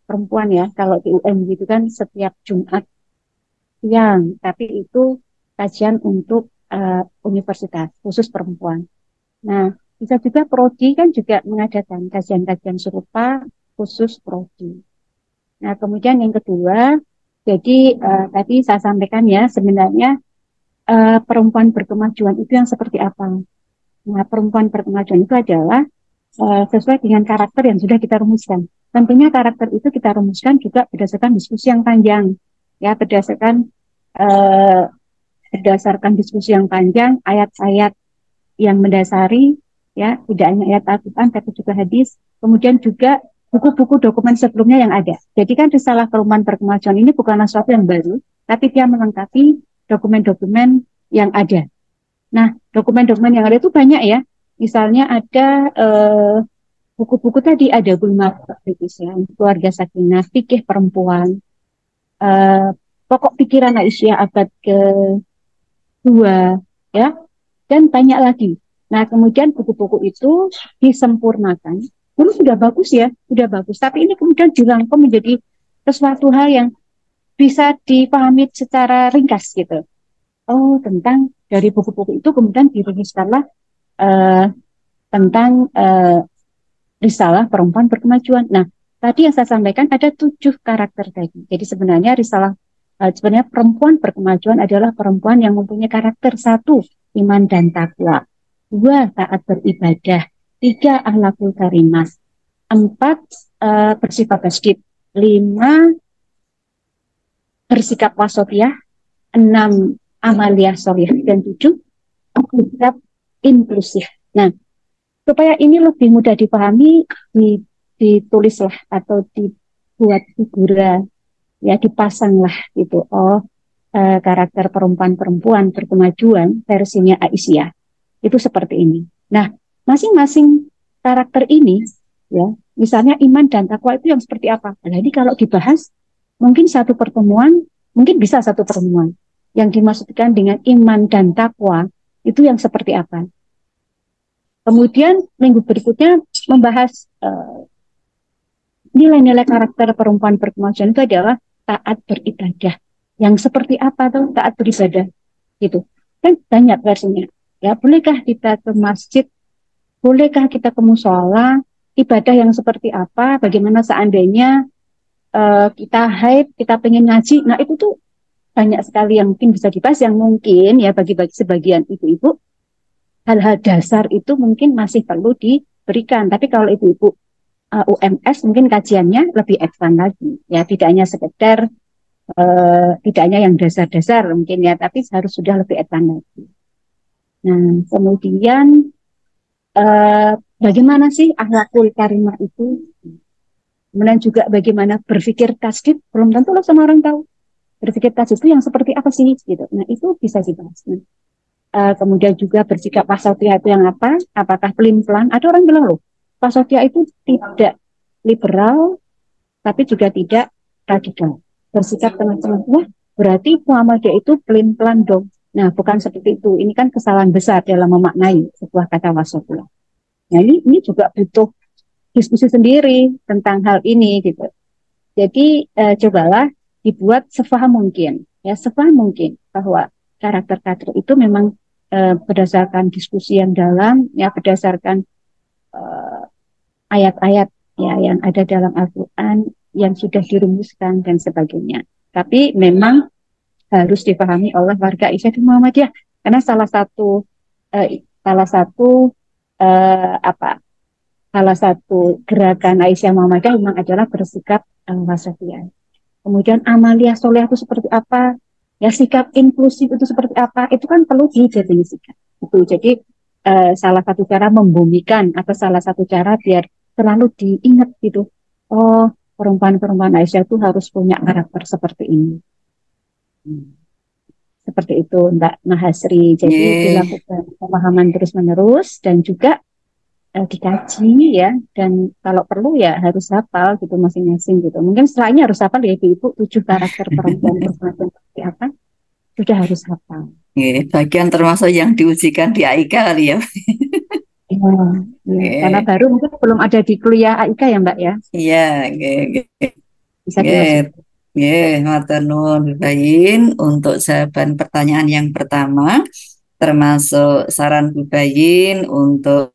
perempuan ya. Kalau di UM gitu kan setiap Jumat siang, tapi itu kajian untuk universitas khusus perempuan. Nah, bisa juga prodi kan juga mengadakan kajian-kajian serupa khusus prodi. Nah, kemudian yang kedua, jadi tadi saya sampaikan ya, sebenarnya perempuan berkemajuan itu yang seperti apa? Nah, perempuan berkemajuan itu adalah sesuai dengan karakter yang sudah kita rumuskan. Tentunya karakter itu kita rumuskan juga berdasarkan diskusi yang panjang, ya berdasarkan diskusi yang panjang, ayat-ayat yang mendasari, ya tidak hanya ayat Al-Quran tapi juga hadis, kemudian juga buku-buku dokumen sebelumnya yang ada. Jadi kan risalah perempuan berkemajuan ini bukanlah sesuatu yang baru, tapi dia melengkapi dokumen-dokumen yang ada. Nah, dokumen-dokumen yang ada itu banyak ya. Misalnya ada buku-buku tadi ada Bulma Keluarga Sakinah, Fikih Perempuan, Pokok Pikiran Aisyah abad ke-2, ya, dan banyak lagi. Nah, kemudian buku-buku itu disempurnakan. Dulu sudah bagus ya, sudah bagus. Tapi ini kemudian dirangkum menjadi sesuatu hal yang bisa dipahami secara ringkas gitu. Oh, tentang dari buku-buku itu kemudian dirumuskanlah tentang risalah perempuan berkemajuan. Nah, tadi yang saya sampaikan ada 7 karakter tadi. Jadi sebenarnya sebenarnya perempuan berkemajuan adalah perempuan yang mempunyai karakter 1, iman dan takwa. 2, taat beribadah. 3, akhlakul karimah. 4, bersifat tasdid. 5, bersikap wasatiyah. 6, amaliyah sholih. Dan 7, bersikap inklusif. Nah, supaya ini lebih mudah dipahami, ditulislah atau dibuat figura, ya dipasanglah gitu. Oh, karakter perempuan-perempuan berkemajuan versinya Aisyah itu seperti ini. Nah, masing-masing karakter ini, ya, misalnya iman dan takwa itu yang seperti apa? Nah, ini kalau dibahas, mungkin satu pertemuan, mungkin bisa satu pertemuan. Yang dimaksudkan dengan iman dan takwa itu yang seperti apa? Kemudian minggu berikutnya membahas nilai-nilai karakter perempuan berkemajuan itu adalah taat beribadah. Yang seperti apa tuh taat beribadah? Gitu. Kan banyak versinya. Ya, bolehkah kita ke masjid? Bolehkah kita ke musola? Ibadah yang seperti apa? Bagaimana seandainya kita haid, kita pengen ngaji? Nah, itu tuh banyak sekali yang mungkin bisa dibahas, yang mungkin ya bagi sebagian ibu-ibu hal-hal dasar itu mungkin masih perlu diberikan. Tapi kalau ibu-ibu UMS mungkin kajiannya lebih ekspan lagi. Ya, tidak hanya sekedar tidak hanya yang dasar-dasar mungkin ya, tapi harus sudah lebih ekspan lagi. Nah, kemudian bagaimana sih akhlakul karimah itu? Kemudian juga bagaimana berpikir tasdid, belum tentu loh semua orang tahu. Berpikir tasdid itu yang seperti apa sih gitu. Nah, itu bisa dibahas. Nah, kemudian juga bersikap wasatiyah itu yang apa? Apakah pelin-pelan? Ada orang bilang loh, wasatiyah itu tidak liberal, tapi juga tidak radikal. Bersikap tengah-tengah. Wah, berarti Muhammadiyah itu pelin-pelan dong. Nah, bukan seperti itu. Ini kan kesalahan besar dalam memaknai sebuah kata wasatiyah. Nah, ini juga butuh diskusi sendiri tentang hal ini gitu. Jadi cobalah dibuat sefaham mungkin, ya sefaham mungkin bahwa karakter-karakter itu memang berdasarkan diskusi yang dalam, ya berdasarkan ayat-ayat ya yang ada dalam Al-Quran yang sudah dirumuskan dan sebagainya. Tapi memang harus dipahami oleh warga Islam Muhammadiyah karena salah satu salah satu gerakan Aisyah Muhammadiyah memang adalah bersikap wasatiyah. Kemudian amalia soleh itu seperti apa? Ya sikap inklusif itu seperti apa? Itu kan perlu didefinisikan. Itu jadi salah satu cara membumikan atau salah satu cara biar selalu diingat gitu. Oh, perempuan-perempuan Aisyah itu harus punya karakter seperti ini. Seperti itu Mbak Mahasri. Jadi dilakukan pemahaman terus-menerus dan juga dikaji ya, dan kalau perlu ya harus hafal gitu masing-masing gitu. Mungkin setelahnya harus hafal ya ibu-ibu 7 karakter perempuan seperti apa sudah harus hafal. Bagian termasuk yang diujikan di AIK kali ya. Ya, karena baru mungkin belum ada di kuliah AIK ya Mbak ya. Iya, Bisa dimasukkan. matur nuwun Bayin untuk jawaban pertanyaan yang pertama, termasuk saran Bayin untuk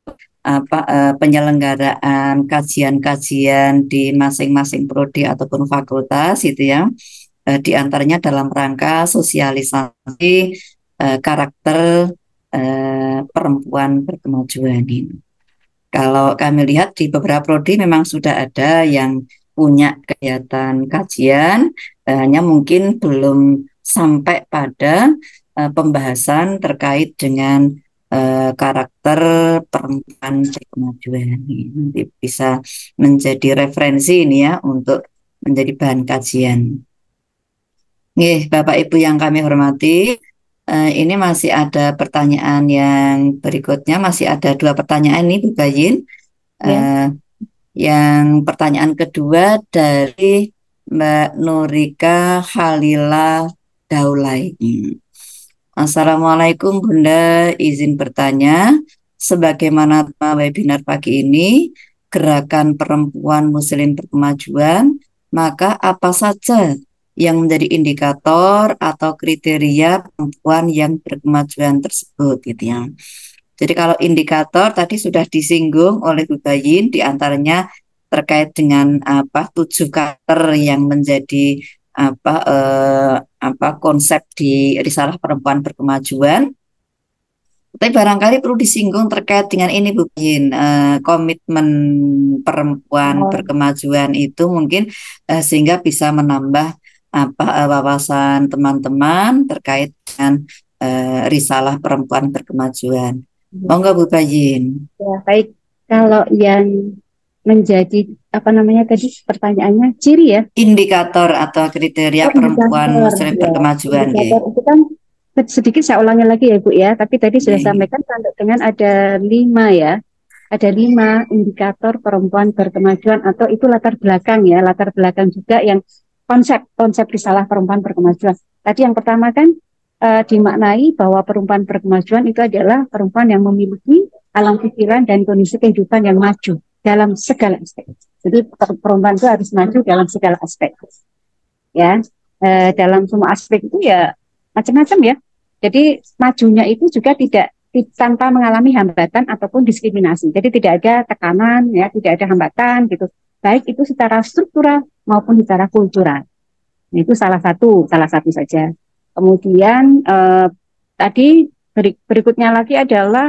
penyelenggaraan kajian-kajian di masing-masing prodi ataupun fakultas itu ya, di antaranya dalam rangka sosialisasi karakter perempuan berkemajuan ini. Kalau kami lihat di beberapa prodi memang sudah ada yang punya kegiatan kajian, hanya mungkin belum sampai pada pembahasan terkait dengan karakter perempuan berkemajuan ini. Nanti bisa menjadi referensi ini ya untuk menjadi bahan kajian. Bapak Ibu yang kami hormati, ini masih ada pertanyaan yang berikutnya, masih ada 2 pertanyaan ini Bu Bayin. Yang pertanyaan kedua dari Mbak Nurika Halila Daulaini. Assalamualaikum Bunda, izin bertanya, sebagaimana webinar pagi ini, Gerakan Perempuan Muslim Berkemajuan, maka apa saja yang menjadi indikator atau kriteria perempuan yang berkemajuan tersebut gitu ya. Jadi kalau indikator tadi sudah disinggung oleh Bu Bayin, diantaranya terkait dengan 7 karakter yang menjadi konsep di Risalah Perempuan Berkemajuan. Tapi barangkali perlu disinggung terkait dengan ini Bu Bayin, komitmen perempuan berkemajuan itu mungkin sehingga bisa menambah wawasan teman-teman terkait dengan Risalah Perempuan Berkemajuan. Monggo Bu Bayin. Ya, baik. Kalau yang menjadi tadi pertanyaannya ciri ya, indikator atau kriteria perempuan Muslim berkemajuan. Indikator itu kan sedikit saya ulangi lagi ya Bu ya, tapi tadi sudah sampaikan sampai dengan ada 5 ya. Ada 5 indikator perempuan berkemajuan, atau itu latar belakang ya, latar belakang juga yang konsep Risalah Perempuan Berkemajuan. Tadi yang pertama kan dimaknai bahwa perempuan berkemajuan itu adalah perempuan yang memiliki alam pikiran dan kondisi kehidupan yang maju dalam segala aspek. Jadi perempuan itu harus maju dalam segala aspek. Ya, dalam semua aspek itu ya macam-macam ya. Jadi majunya itu juga tidak tanpa mengalami hambatan ataupun diskriminasi. Jadi tidak ada tekanan ya, tidak ada hambatan gitu. Baik itu secara struktural maupun secara kultural. Nah, itu salah satu saja. Kemudian tadi berikutnya lagi adalah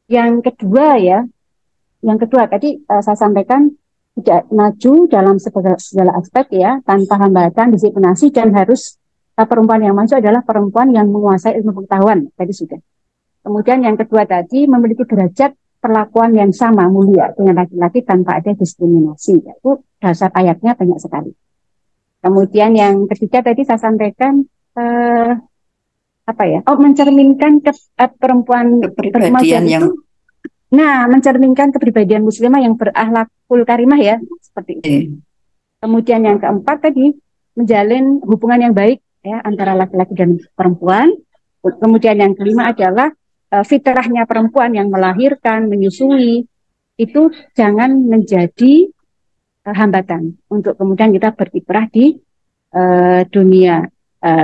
yang kedua ya. Yang kedua tadi saya sampaikan tidak maju dalam segala aspek ya, tanpa hambatan, diskriminasi, dan harus perempuan yang maju adalah perempuan yang menguasai ilmu pengetahuan. Tadi sudah. Kemudian yang kedua tadi memiliki derajat perlakuan yang sama mulia dengan laki-laki tanpa ada diskriminasi. Itu dasar ayatnya banyak sekali. Kemudian yang ketiga tadi saya sampaikan mencerminkan perempuan berkemajuan itu Nah, mencerminkan kepribadian muslimah yang berakhlakul karimah ya, seperti itu. Kemudian yang keempat tadi, menjalin hubungan yang baik ya antara laki-laki dan perempuan. Kemudian yang kelima adalah fitrahnya perempuan yang melahirkan, menyusui, itu jangan menjadi hambatan untuk kemudian kita berkiprah di dunia,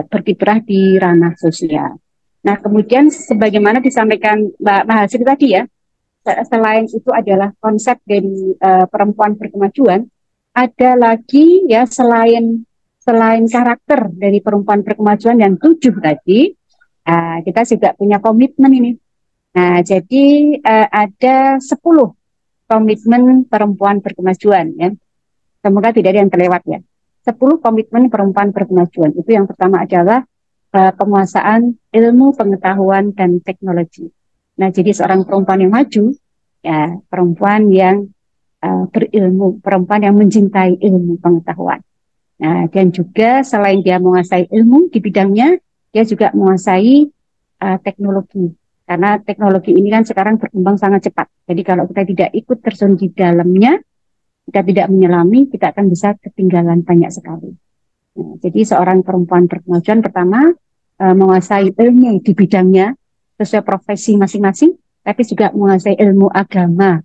berkiprah di ranah sosial. Nah, kemudian sebagaimana disampaikan Mbak Mahasiswa tadi ya, selain itu adalah konsep dari perempuan berkemajuan, ada lagi ya selain karakter dari perempuan berkemajuan yang 7 tadi, kita juga punya komitmen ini. Nah, jadi ada 10 komitmen perempuan berkemajuan ya. Semoga tidak ada yang terlewat ya. 10 komitmen perempuan berkemajuan. Itu yang pertama adalah penguasaan ilmu, pengetahuan, dan teknologi. Nah, jadi seorang perempuan yang maju, ya perempuan yang berilmu, perempuan yang mencintai ilmu pengetahuan. Nah, dan juga selain dia menguasai ilmu di bidangnya, dia juga menguasai teknologi. Karena teknologi ini kan sekarang berkembang sangat cepat. Jadi kalau kita tidak ikut terjun di dalamnya, kita tidak menyelami, kita akan bisa ketinggalan banyak sekali. Nah, jadi seorang perempuan berkemajuan pertama menguasai ilmu di bidangnya sesuai profesi masing-masing, tapi juga menguasai ilmu agama.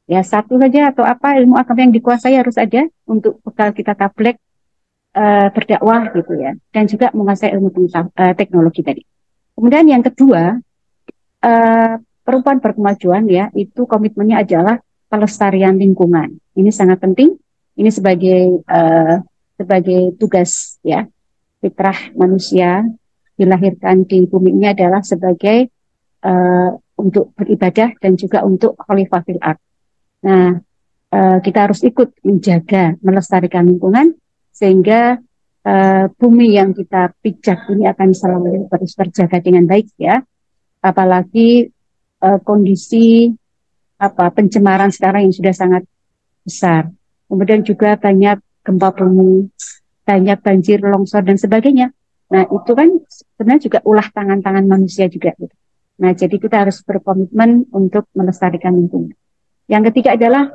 Ya satu saja atau apa ilmu agama yang dikuasai harus ada untuk bekal kita tabligh berdakwah gitu ya, dan juga menguasai ilmu teknologi tadi. Kemudian yang kedua, perempuan berkemajuan ya itu komitmennya adalah pelestarian lingkungan. Ini sangat penting. Ini sebagai tugas ya, fitrah manusia dilahirkan di bumi ini adalah sebagai untuk beribadah dan juga untuk khalifah fil ardh. Nah, kita harus ikut menjaga, melestarikan lingkungan sehingga bumi yang kita pijak ini akan selalu terus terjaga dengan baik ya. Apalagi kondisi pencemaran sekarang yang sudah sangat besar. Kemudian juga banyak gempa bumi, banyak banjir, longsor dan sebagainya. Nah, itu kan sebenarnya juga ulah tangan-tangan manusia juga. Gitu. Nah, jadi kita harus berkomitmen untuk melestarikan lingkungan. Yang ketiga adalah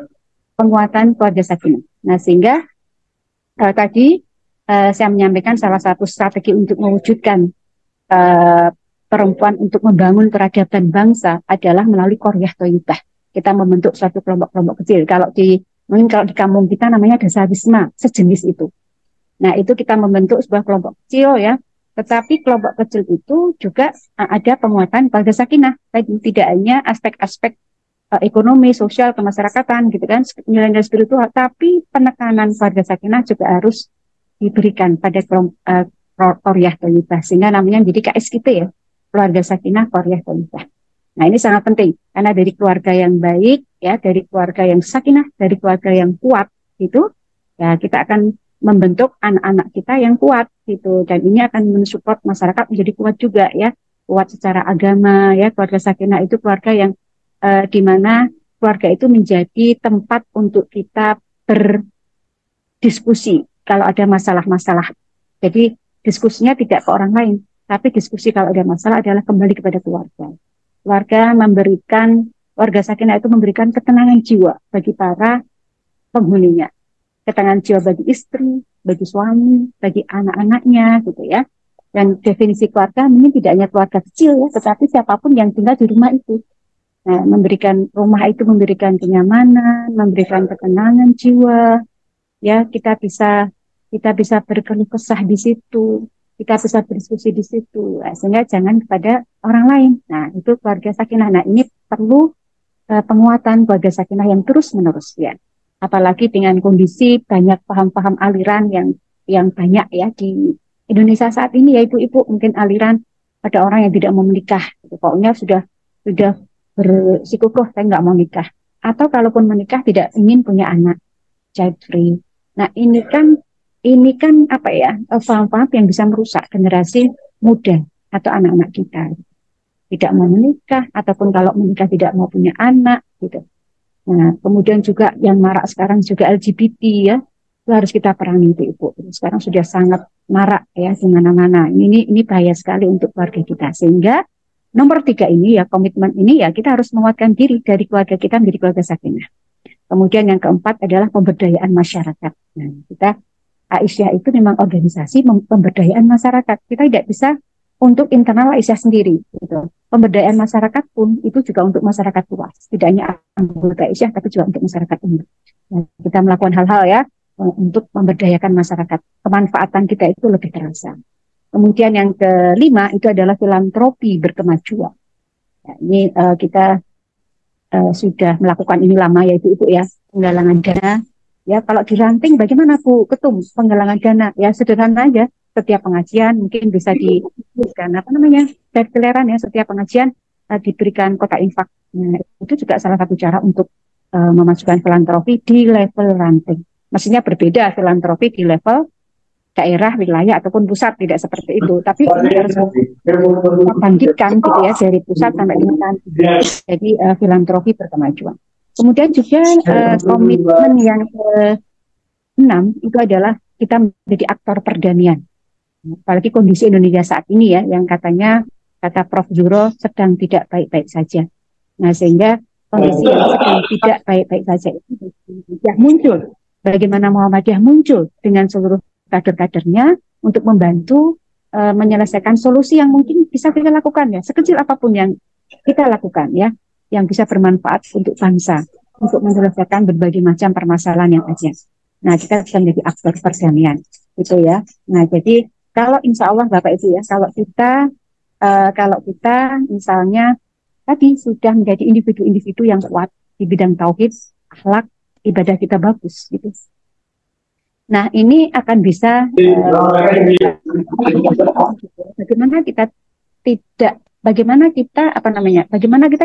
penguatan keluarga sakinah. Nah, sehingga tadi saya menyampaikan salah satu strategi untuk mewujudkan perempuan untuk membangun peradaban bangsa adalah melalui qaryah thayyibah. Kita membentuk suatu kelompok-kelompok kecil. Mungkin kalau di kampung kita namanya dasawisma, sejenis itu. Nah, itu kita membentuk sebuah kelompok kecil ya. Tetapi kelompok kecil itu juga ada penguatan keluarga sakinah. Tidak hanya aspek-aspek ekonomi, sosial, kemasyarakatan gitu kan, nilai-nilai spiritual, tapi penekanan keluarga sakinah juga harus diberikan pada qaryah thayyibah. Sehingga namanya jadi KSKT ya, keluarga sakinah qaryah thayyibah. Nah, ini sangat penting karena dari keluarga yang baik ya, dari keluarga yang sakinah, dari keluarga yang kuat gitu, ya kita akan membentuk anak-anak kita yang kuat gitu, dan ini akan mensupport masyarakat menjadi kuat juga ya, kuat secara agama ya. Keluarga sakinah itu keluarga yang di mana keluarga itu menjadi tempat untuk kita berdiskusi kalau ada masalah-masalah. Jadi diskusinya tidak ke orang lain, tapi diskusi kalau ada masalah adalah kembali kepada keluarga. Keluarga sakinah itu memberikan ketenangan jiwa bagi para penghuninya. Ketenangan jiwa bagi istri, bagi suami, bagi anak-anaknya gitu ya. Dan definisi keluarga ini tidak hanya keluarga kecil ya, tetapi siapapun yang tinggal di rumah itu. Nah, rumah itu memberikan kenyamanan, memberikan ketenangan jiwa. Ya, kita bisa berkeluh kesah di situ. Kita bisa berdiskusi di situ, sehingga jangan kepada orang lain. Nah, itu keluarga sakinah. Nah, ini perlu penguatan keluarga sakinah yang terus-menerus ya. Apalagi dengan kondisi banyak paham-paham aliran yang banyak ya di Indonesia saat ini ya ibu-ibu, mungkin aliran ada orang yang tidak mau menikah. Pokoknya sudah bersikukuh saya nggak mau nikah. Atau kalaupun menikah tidak ingin punya anak, child free. Nah, ini kan apa ya, paham-paham yang bisa merusak generasi muda atau anak-anak kita. Tidak mau menikah, ataupun kalau menikah tidak mau punya anak gitu. Nah, kemudian juga yang marak sekarang juga LGBT ya, itu harus kita perangi itu ibu. Sekarang sudah sangat marak ya di mana-mana. Ini bahaya sekali untuk keluarga kita. Sehingga Nomor 3 ini ya, komitmen ini ya, kita harus menguatkan diri dari keluarga kita menjadi keluarga sakinah. Kemudian yang keempat adalah pemberdayaan masyarakat. Nah, kita Aisyah itu memang organisasi pemberdayaan masyarakat. Kita tidak bisa untuk internal Aisyah sendiri. Gitu. Pemberdayaan masyarakat pun itu juga untuk masyarakat luas. Tidak hanya anggota Aisyah, tapi juga untuk masyarakat umum. Nah, kita melakukan hal-hal ya untuk memberdayakan masyarakat. Kemanfaatan kita itu lebih terasa. Kemudian yang kelima itu adalah filantropi berkemajuan. Ya, ini kita sudah melakukan ini lama, yaitu Ibu ya, penggalangan dana. Ya, kalau diranting bagaimana Bu Ketum penggalangan dana? Ya sederhana aja, setiap pengajian mungkin bisa diberikan deklarasi ya, setiap pengajian diberikan kotak infak. Nah, itu juga salah satu cara untuk memasukkan filantropi di level ranting. Maksudnya berbeda filantropi di level daerah, wilayah ataupun pusat, tidak seperti itu. Tapi ini harus kita bangkitkan gitu ya, dari pusat sampai dengan jadi filantropi berkemajuan. Kemudian juga komitmen yang ke-6 itu adalah kita menjadi aktor perdamaian. Apalagi kondisi Indonesia saat ini ya, yang katanya kata Prof. Zuro sedang tidak baik-baik saja. Nah, sehingga kondisi yang sedang tidak baik-baik saja itu ya muncul. Bagaimana Muhammadiyah muncul dengan seluruh kader-kadernya untuk membantu menyelesaikan solusi yang mungkin bisa kita lakukan ya, sekecil apapun yang kita lakukan ya, yang bisa bermanfaat untuk bangsa, untuk menyelesaikan berbagai macam permasalahan yang ada. Nah, kita bisa menjadi aktor perdamaian, gitu ya. Nah, jadi kalau insya Allah Bapak Ibu ya, kalau kita misalnya tadi sudah menjadi individu-individu yang kuat di bidang tauhid, akhlak, ibadah kita bagus, gitu. Nah, ini akan bisa bagaimana kita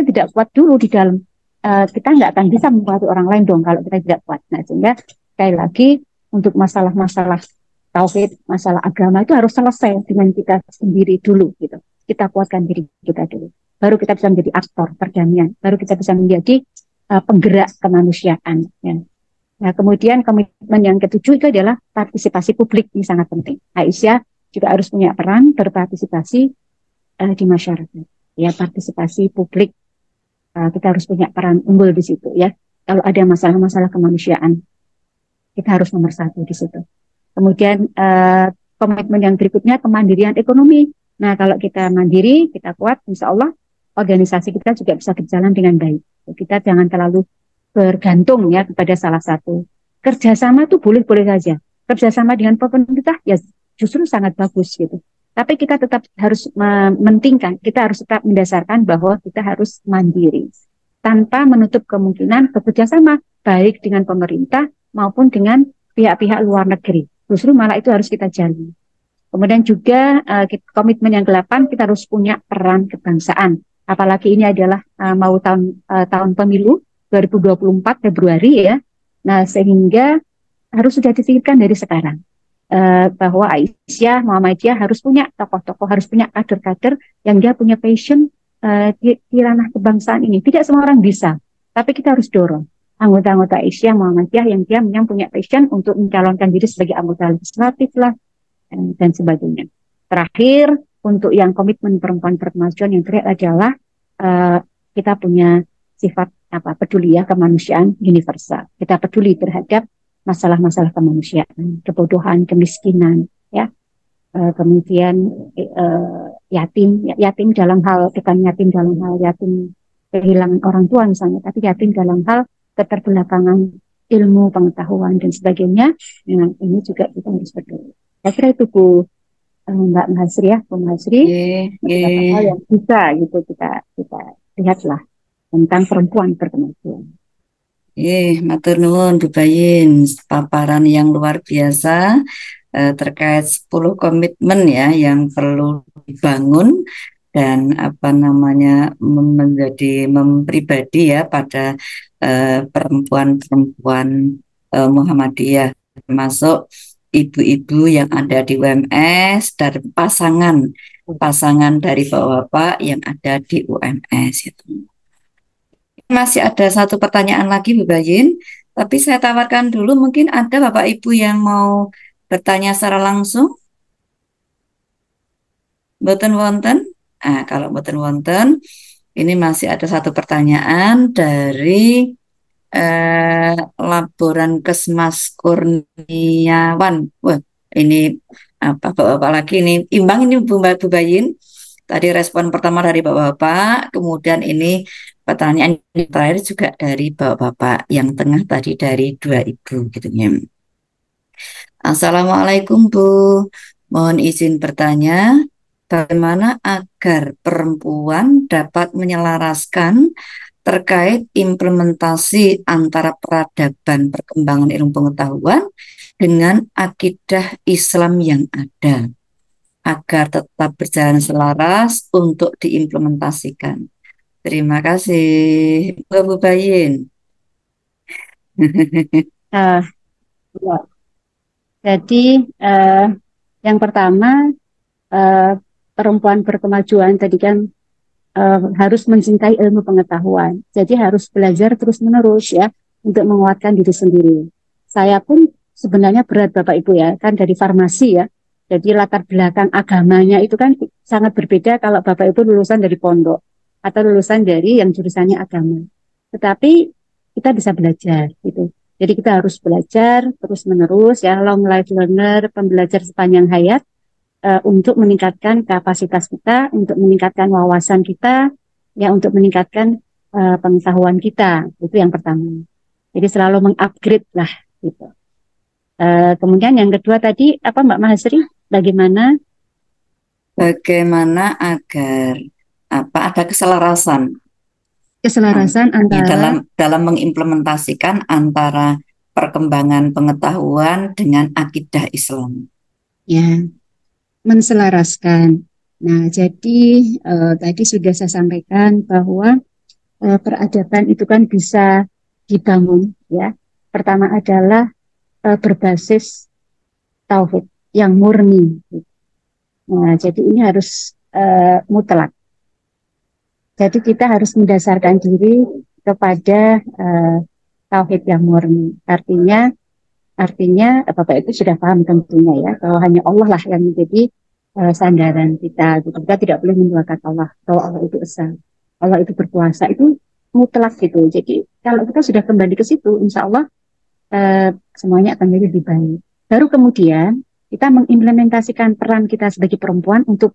tidak kuat dulu di dalam kita nggak akan bisa mempengaruhi orang lain dong kalau kita tidak kuat. Nah, sehingga sekali lagi untuk masalah-masalah tauhid, masalah agama itu harus selesai dengan kita sendiri dulu gitu. Kita kuatkan diri kita dulu. Baru kita bisa menjadi aktor perdamaian, baru kita bisa menjadi penggerak kemanusiaan ya. Nah, kemudian komitmen yang ke-7 itu adalah partisipasi publik, ini sangat penting. Aisyah juga harus punya peran berpartisipasi di masyarakat. Ya, partisipasi publik, kita harus punya peran unggul di situ ya. Kalau ada masalah-masalah kemanusiaan, kita harus nomor 1 di situ. Kemudian komitmen yang berikutnya kemandirian ekonomi. Nah, kalau kita mandiri, kita kuat, insya Allah organisasi kita juga bisa berjalan dengan baik. Kita jangan terlalu bergantung ya kepada salah satu. Kerjasama itu boleh-boleh saja. Kerjasama dengan pemerintah ya justru sangat bagus gitu. Tapi kita tetap harus mementingkan, kita harus tetap mendasarkan bahwa kita harus mandiri. Tanpa menutup kemungkinan bekerjasama baik dengan pemerintah maupun dengan pihak-pihak luar negeri. Justru malah itu harus kita jalin. Kemudian juga komitmen yang ke-8, kita harus punya peran kebangsaan. Apalagi ini adalah mau tahun pemilu 2024 Februari ya. Nah, sehingga harus sudah disingkirkan dari sekarang bahwa Aisyah Muhammadiyah harus punya tokoh-tokoh, harus punya kader-kader yang dia punya passion di ranah kebangsaan ini. Tidak semua orang bisa, tapi kita harus dorong anggota-anggota Aisyah Muhammadiyah yang dia punya passion untuk mencalonkan diri sebagai anggota legislatif lah dan sebagainya. Terakhir, untuk yang komitmen perempuan berkemajuan yang terakhir adalah kita punya sifat peduli ya, kemanusiaan universal. Kita peduli terhadap masalah-masalah kemanusiaan, kebodohan, kemiskinan, ya. Kemudian yatim dalam hal, bukan yatim dalam hal yatim kehilangan orang tua misalnya, tapi yatim dalam hal keterbelakangan ilmu, pengetahuan dan sebagainya. Dengan ini juga kita harus peduli. Saya kira itu Bu Mbak Mahasri ya, Bu Mahasri. Beberapa hal yang bisa gitu kita lihatlah tentang perempuan berkemajuan. Matur nuwun Bu Bayin, paparan yang luar biasa terkait 10 komitmen ya yang perlu dibangun dan menjadi pribadi ya pada perempuan-perempuan Muhammadiyah, termasuk ibu-ibu yang ada di UMS dan pasangan dari bapak-bapak yang ada di UMS itu. Masih ada satu pertanyaan lagi Bu Bayin, tapi saya tawarkan dulu, mungkin ada Bapak Ibu yang mau bertanya secara langsung. Mboten wonten, Kalau mboten wonten, ini masih ada satu pertanyaan dari Laboran Kesmas Kurniawan. Wah, ini apa Bapak-bapak lagi ini imbang ini Bu Bayin. Tadi respon pertama dari Bapak-bapak, kemudian ini pertanyaan yang terakhir juga dari Bapak-bapak, yang tengah tadi dari dua Ibu gitu ya. Assalamualaikum Bu, mohon izin bertanya, bagaimana agar perempuan dapat menyelaraskan terkait implementasi antara peradaban perkembangan ilmu pengetahuan dengan akidah Islam yang ada, agar tetap berjalan selaras untuk diimplementasikan. Terima kasih, Bu Bayin. Ah, ya. Jadi yang pertama perempuan berkemajuan tadi kan harus mencintai ilmu pengetahuan. Jadi harus belajar terus-menerus ya untuk menguatkan diri sendiri. Saya pun sebenarnya berat Bapak Ibu ya, kan dari farmasi ya. Jadi latar belakang agamanya itu kan sangat berbeda kalau Bapak Ibu lulusan dari pondok atau lulusan dari yang jurusannya agama. Tetapi kita bisa belajar gitu. Jadi kita harus belajar terus-menerus ya, long life learner, pembelajar sepanjang hayat untuk meningkatkan kapasitas kita, untuk meningkatkan wawasan kita, ya untuk meningkatkan pengetahuan kita. Itu yang pertama. Jadi selalu mengupgrade lah gitu. Kemudian yang kedua tadi apa Mbak Mahasri? Bagaimana agar ada keselarasan keselarasan ya, antara dalam mengimplementasikan antara perkembangan pengetahuan dengan akidah Islam. ya menselaraskan. Nah, jadi tadi sudah saya sampaikan bahwa peradaban itu kan bisa dibangun ya. Pertama adalah berbasis tauhid yang murni. Nah, jadi ini harus mutlak. Jadi kita harus mendasarkan diri kepada tauhid yang murni. Artinya Bapak itu sudah paham tentunya ya bahwa hanya Allah lah yang menjadi sandaran kita. Kita tidak boleh menduakan Allah. Bahwa Allah itu esa, Allah itu berkuasa, itu mutlak gitu. Jadi kalau kita sudah kembali ke situ, insya Allah semuanya akan jadi lebih baik. Baru kemudian kita mengimplementasikan peran kita sebagai perempuan untuk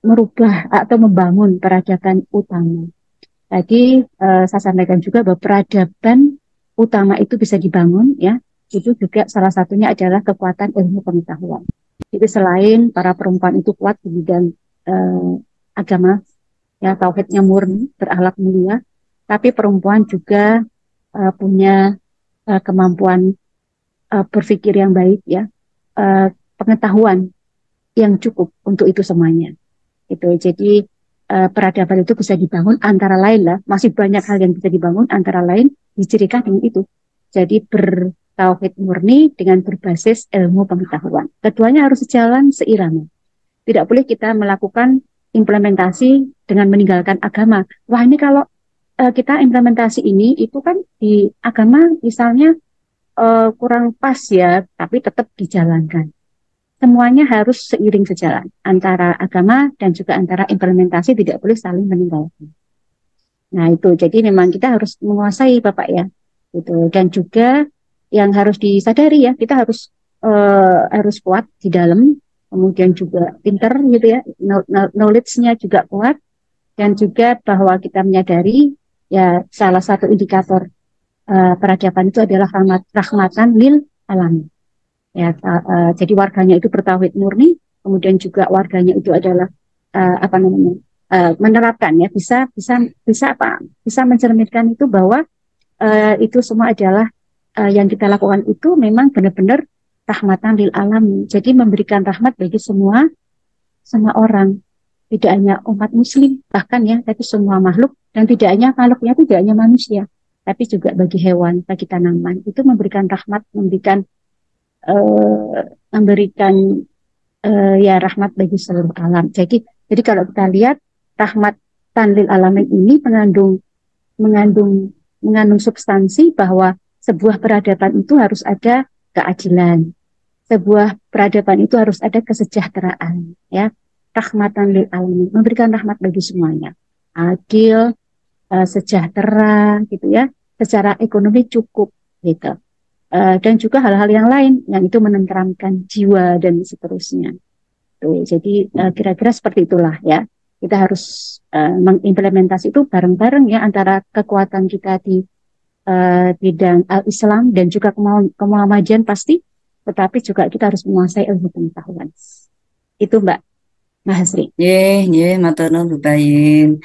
merubah atau membangun peradaban utama. Tadi saya sampaikan juga bahwa peradaban utama itu bisa dibangun ya. Itu juga salah satunya adalah kekuatan ilmu pengetahuan. Jadi selain para perempuan itu kuat di bidang agama, ya tauhidnya murni, berakhlak mulia, tapi perempuan juga punya kemampuan berpikir yang baik ya, pengetahuan yang cukup untuk itu semuanya. Itu jadi peradaban itu bisa dibangun antara lain lah, masih banyak hal yang bisa dibangun antara lain dicirikan dengan itu. Jadi bertauhid murni dengan berbasis ilmu pengetahuan. Keduanya harus sejalan seirama. Tidak boleh kita melakukan implementasi dengan meninggalkan agama. Wah ini kalau kita implementasi ini itu kan di agama misalnya kurang pas ya, tapi tetap dijalankan. Semuanya harus seiring sejalan antara agama dan juga antara implementasi, tidak boleh saling meninggalkan. Nah itu, jadi memang kita harus menguasai Bapak ya, gitu. Dan juga yang harus disadari ya, kita harus kuat di dalam, kemudian juga pinter gitu ya, knowledge-nya juga kuat, dan juga bahwa kita menyadari ya salah satu indikator peradaban itu adalah rahmatan lil alamin. Ya, jadi warganya itu bertauhid murni, kemudian juga warganya itu adalah menerapkan ya bisa mencerminkan itu bahwa itu semua adalah yang kita lakukan itu memang benar-benar rahmatan lil alamin. Jadi memberikan rahmat bagi semua orang, tidak hanya umat muslim bahkan ya, tapi semua makhluk, dan tidak hanya makhluknya tidak hanya manusia, tapi juga bagi hewan, bagi tanaman, itu memberikan rahmat, memberikan ya rahmat bagi seluruh alam. Jadi kalau kita lihat rahmat tanlil alamin ini mengandung substansi bahwa sebuah peradaban itu harus ada keadilan, sebuah peradaban itu harus ada kesejahteraan, ya, rahmatan lil alamin, memberikan rahmat bagi semuanya, adil, sejahtera, gitu ya, secara ekonomi cukup, gitu. Dan juga hal-hal yang lain yang itu menenteramkan jiwa dan seterusnya. Tuh, jadi kira-kira seperti itulah ya. Kita harus mengimplementasi itu bareng-bareng ya, antara kekuatan kita di bidang Islam dan juga kemuhammadiyah pasti, tetapi juga kita harus menguasai ilmu pengetahuan. Itu Mbak Mahasri. Matur nuwun Bu Bayin.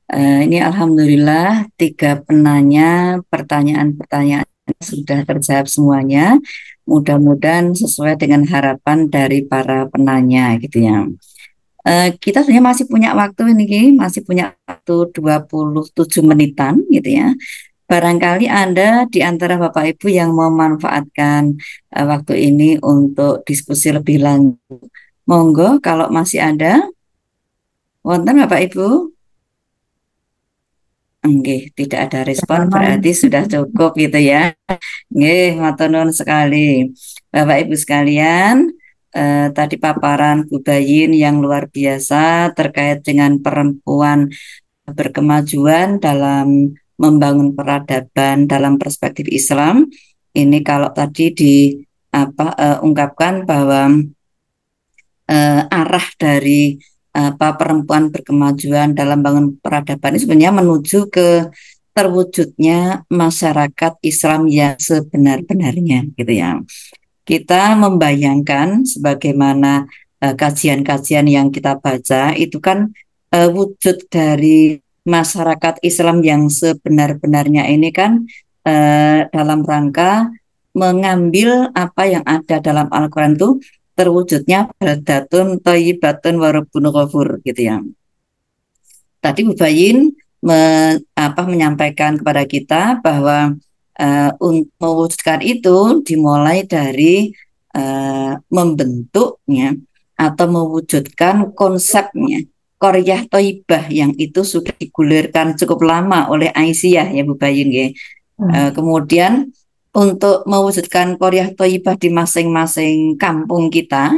Ini alhamdulillah 3 penanya pertanyaan-pertanyaan sudah terjawab semuanya. Mudah-mudahan sesuai dengan harapan dari para penanya gitu ya. Kita sebenarnya masih punya waktu ini, masih punya waktu 27 menitan gitu ya. Barangkali Anda di antara Bapak Ibu yang memanfaatkan waktu ini untuk diskusi lebih lanjut. Monggo kalau masih ada. Wonten Bapak Ibu? Nggih, tidak ada respon berarti sudah cukup gitu ya. Nggih, matur nuwun sekali. Bapak Ibu sekalian, tadi paparan Bu Bayin yang luar biasa terkait dengan perempuan berkemajuan dalam membangun peradaban dalam perspektif Islam. Ini kalau tadi ungkapkan bahwa arah dari perempuan berkemajuan dalam bangun peradaban ini sebenarnya menuju ke terwujudnya masyarakat Islam yang sebenar-benarnya gitu ya. Kita membayangkan sebagaimana kajian-kajian yang kita baca itu kan wujud dari masyarakat Islam yang sebenar-benarnya ini kan dalam rangka mengambil apa yang ada dalam Al-Quran itu terwujudnya baldatun thayyibatun wa rabbun ghafur gitu ya. Tadi Bu Bayin menyampaikan kepada kita bahwa untuk mewujudkan itu dimulai dari membentuknya atau mewujudkan konsepnya Qaryah Thayyibah yang itu sudah digulirkan cukup lama oleh Aisyah ya Bu Bayin ya. Kemudian untuk mewujudkan Qaryah Thayyibah di masing-masing kampung kita,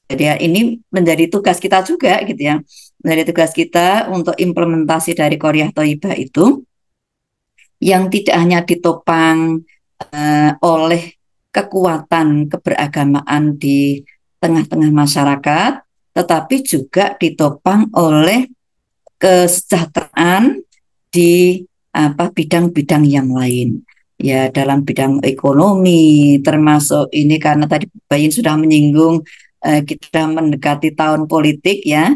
jadi ini menjadi tugas kita juga gitu ya. Menjadi tugas kita untuk implementasi dari Qaryah Thayyibah itu yang tidak hanya ditopang oleh kekuatan keberagamaan di tengah-tengah masyarakat, tetapi juga ditopang oleh kesejahteraan di bidang-bidang yang lain. Ya, dalam bidang ekonomi, termasuk ini karena tadi Bayin sudah menyinggung kita mendekati tahun politik ya,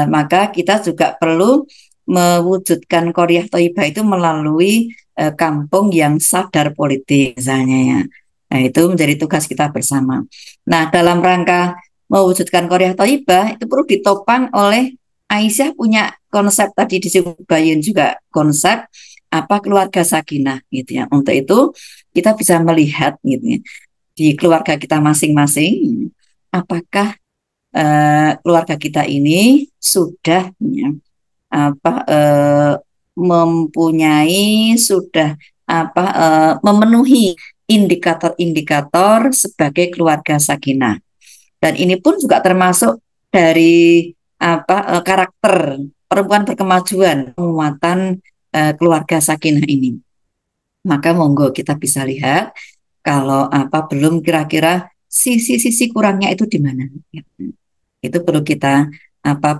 maka kita juga perlu mewujudkan Qaryah Thayyibah itu melalui kampung yang sadar politik misalnya ya. Nah, itu menjadi tugas kita bersama. Nah, dalam rangka mewujudkan Qaryah Thayyibah itu perlu ditopang oleh Aisyah punya konsep tadi disebut Bayin juga konsep keluarga sakinah gitu ya. Untuk itu kita bisa melihat gitu ya, di keluarga kita masing-masing apakah keluarga kita ini sudah ya, mempunyai sudah memenuhi indikator-indikator sebagai keluarga sakinah. Dan ini pun juga termasuk dari karakter perempuan berkemajuan, penguatan keluarga sakinah ini. Maka monggo kita bisa lihat kalau belum kira-kira sisi-sisi kurangnya itu di mana. Itu perlu kita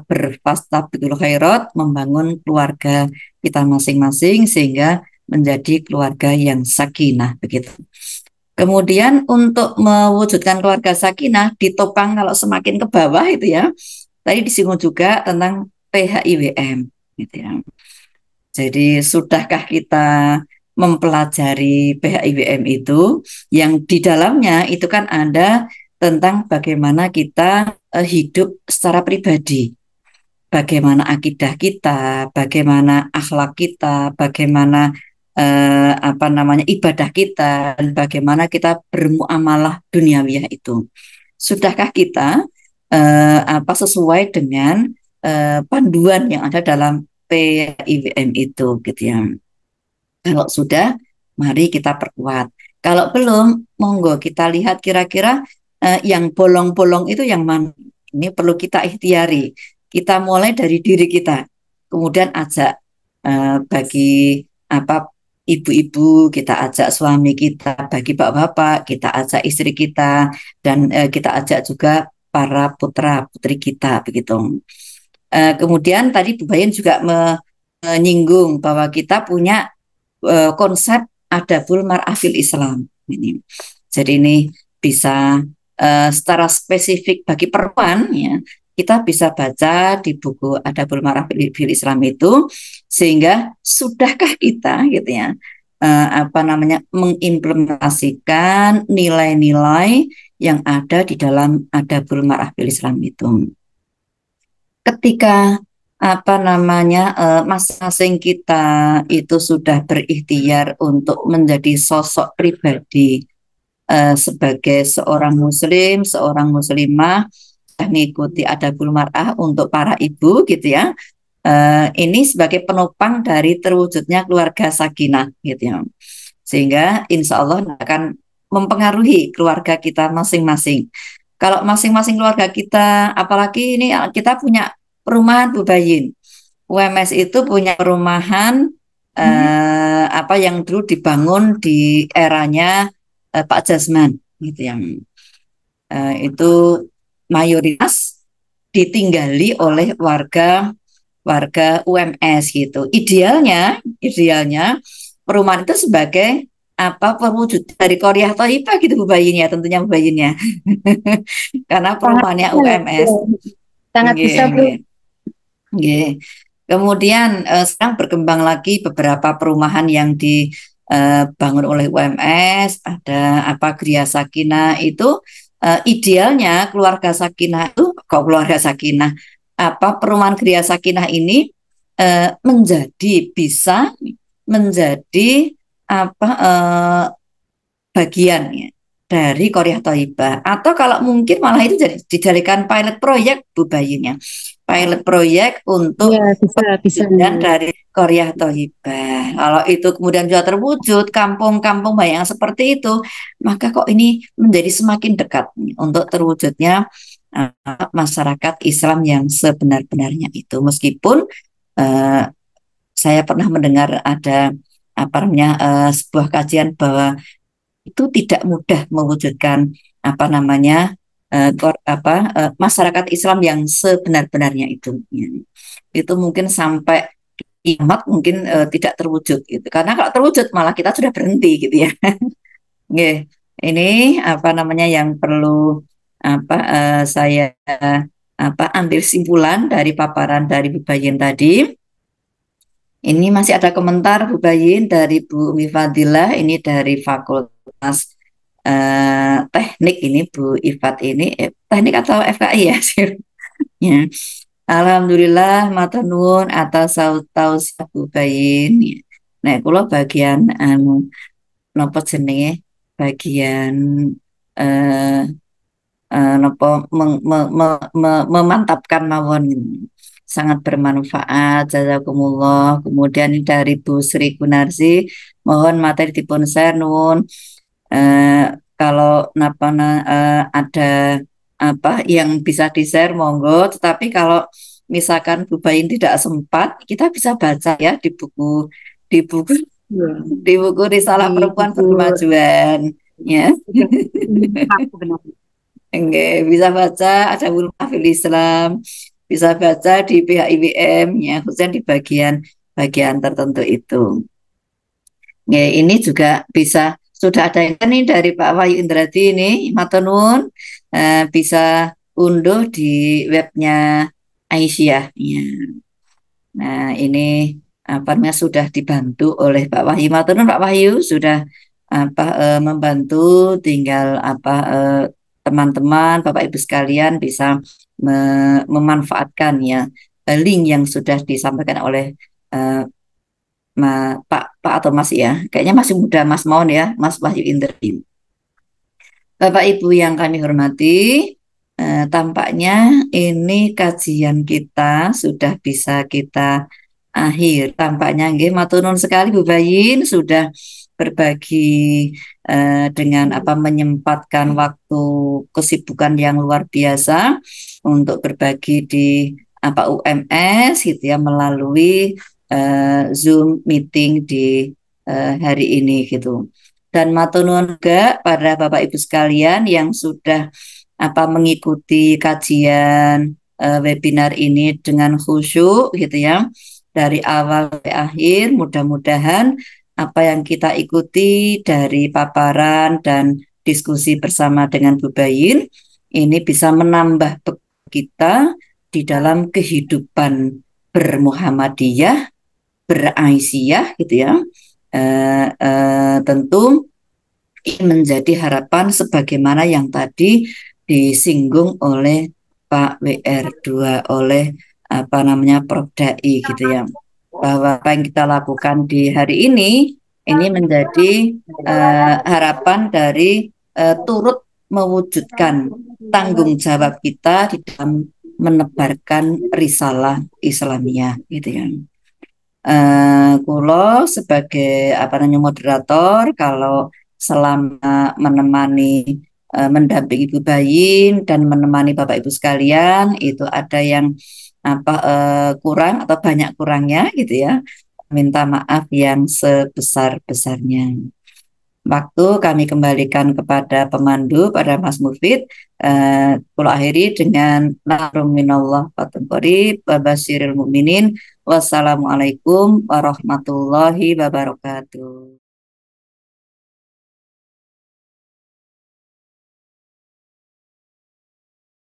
berfastabiqul khairat, membangun keluarga kita masing-masing sehingga menjadi keluarga yang sakinah begitu. Kemudian untuk mewujudkan keluarga sakinah ditopang kalau semakin ke bawah itu ya. Tadi disinggung juga tentang PHIWM gitu ya. Jadi sudahkah kita mempelajari PHIWM itu yang di dalamnya itu kan ada tentang bagaimana kita hidup secara pribadi, bagaimana akidah kita, bagaimana akhlak kita, bagaimana ibadah kita, dan bagaimana kita bermuamalah duniawiyah itu. Sudahkah kita sesuai dengan panduan yang ada dalam PHIWM itu gitu ya. Kalau sudah, mari kita perkuat. Kalau belum, monggo kita lihat kira-kira yang bolong-bolong itu yang mana? Ini perlu kita ikhtiari. Kita mulai dari diri kita, kemudian ajak bagi apa ibu-ibu, kita ajak suami kita, bagi bapak-bapak, kita ajak istri kita, dan kita ajak juga para putra putri kita begitu. Kemudian tadi Bu Bayin juga menyinggung bahwa kita punya konsep adabul mar'afil Islam ini. Jadi ini bisa secara spesifik bagi perempuan ya, kita bisa baca di buku Adabul Mar'afil Islam itu, sehingga sudahkah kita gitu ya mengimplementasikan nilai-nilai yang ada di dalam Adabul Mar'afil Islam itu. Ketika masing-masing kita itu sudah berikhtiar untuk menjadi sosok pribadi sebagai seorang muslim, seorang muslimah, mengikuti adabul mar'ah untuk para ibu gitu ya. Ini sebagai penopang dari terwujudnya keluarga sakinah gitu ya. Sehingga insya Allah akan mempengaruhi keluarga kita masing-masing. Kalau masing-masing keluarga kita, apalagi ini kita punya perumahan Bu Bayin. UMS itu punya perumahan yang dulu dibangun di eranya Pak Jasman gitu yang itu mayoritas ditinggali oleh warga UMS gitu. Idealnya perumahan itu sebagai perwujud dari Qaryah Thayyibah gitu Bu Bayin ya, tentunya Bu Bayin ya. Karena perumahannya UMS. Sangat bisa Bu. Kemudian sekarang berkembang lagi beberapa perumahan yang dibangun oleh UMS, ada Gria Sakinah itu idealnya keluarga Sakinah itu keluarga Sakinah perumahan Gria Sakinah ini bisa menjadi bagian ya, dari Qaryah Thayyibah, atau kalau mungkin malah itu dijadikan pilot project Bu Bayin ya, pilot project untuk bisa dari Qaryah Thayyibah. Kalau itu kemudian juga terwujud kampung-kampung yang seperti itu, maka kok ini menjadi semakin dekat untuk terwujudnya masyarakat Islam yang sebenar-benarnya itu. Meskipun saya pernah mendengar ada sebuah kajian bahwa itu tidak mudah mewujudkan masyarakat Islam yang sebenar-benarnya itu. Itu mungkin sampai kiamat mungkin tidak terwujud gitu. Karena kalau terwujud malah kita sudah berhenti gitu ya. Ini yang perlu saya ambil simpulan dari paparan dari Bu Bayin tadi. Ini masih ada komentar Bu Bayin dari Bu Umi Fadilah, ini dari Fakultas Teknik ini Bu Ifat ini teknik atau FKI ya? Ya. Alhamdulillah matur nuwun atas tausiah Bu Bayin. Nah, kula bagian napa jenenge bagian memantapkan mawon sangat bermanfaat, jazakumullah. Kemudian dari Bu Sri Gunarsi, mohon materi dipun share nuwun. Kalau ada yang bisa di-share monggo, tetapi kalau misalkan Bu Bayin tidak sempat, kita bisa baca ya di buku Risalah Perempuan Berkemajuan ya. Bisa baca ada Mar'afil Islam, bisa baca di pihak IWM ya, khususnya di bagian tertentu itu. Ini juga bisa, sudah ada ini dari Pak Wahyu Indradi ini, matur nuwun, bisa unduh di webnya Aisyah ya. Nah, ini sudah dibantu oleh Pak Wahyu. Matur nuwun Pak Wahyu sudah membantu, tinggal teman-teman Bapak Ibu sekalian bisa memanfaatkan ya link yang sudah disampaikan oleh Pak atau Mas ya, kayaknya masih muda Mas Maun ya, Mas Wahyu Indradi. Bapak Ibu yang kami hormati, tampaknya ini kajian kita sudah bisa kita akhir. Tampaknya nggih matur nuwun sekali Bu Bayin sudah berbagi dengan menyempatkan waktu kesibukan yang luar biasa untuk berbagi di UMS gitu ya, melalui Zoom meeting di hari ini gitu. Dan matur nuwun juga pada Bapak Ibu sekalian yang sudah mengikuti kajian webinar ini dengan khusyuk gitu ya, dari awal sampai akhir. Mudah-mudahan apa yang kita ikuti dari paparan dan diskusi bersama dengan Bu Bayin ini bisa menambah kita di dalam kehidupan bermuhammadiyah, beraisyah gitu ya. Tentu ini menjadi harapan sebagaimana yang tadi disinggung oleh Pak WR2, oleh Prof Dai gitu ya, bahwa apa yang kita lakukan di hari ini menjadi harapan dari turut mewujudkan tanggung jawab kita di dalam menebarkan risalah Islamiyah gitu ya. Kulo sebagai moderator, kalau selama menemani mendampingi Ibu Bayin dan menemani Bapak Ibu sekalian itu ada yang kurang atau banyak kurangnya gitu ya, minta maaf yang sebesar-besarnya. Waktu kami kembalikan kepada pemandu, pada Mas Mufid. Kulo akhiri dengan nahrum minallah fatum qorib wa basyiril mu'minin. Wassalamualaikum warahmatullahi wabarakatuh.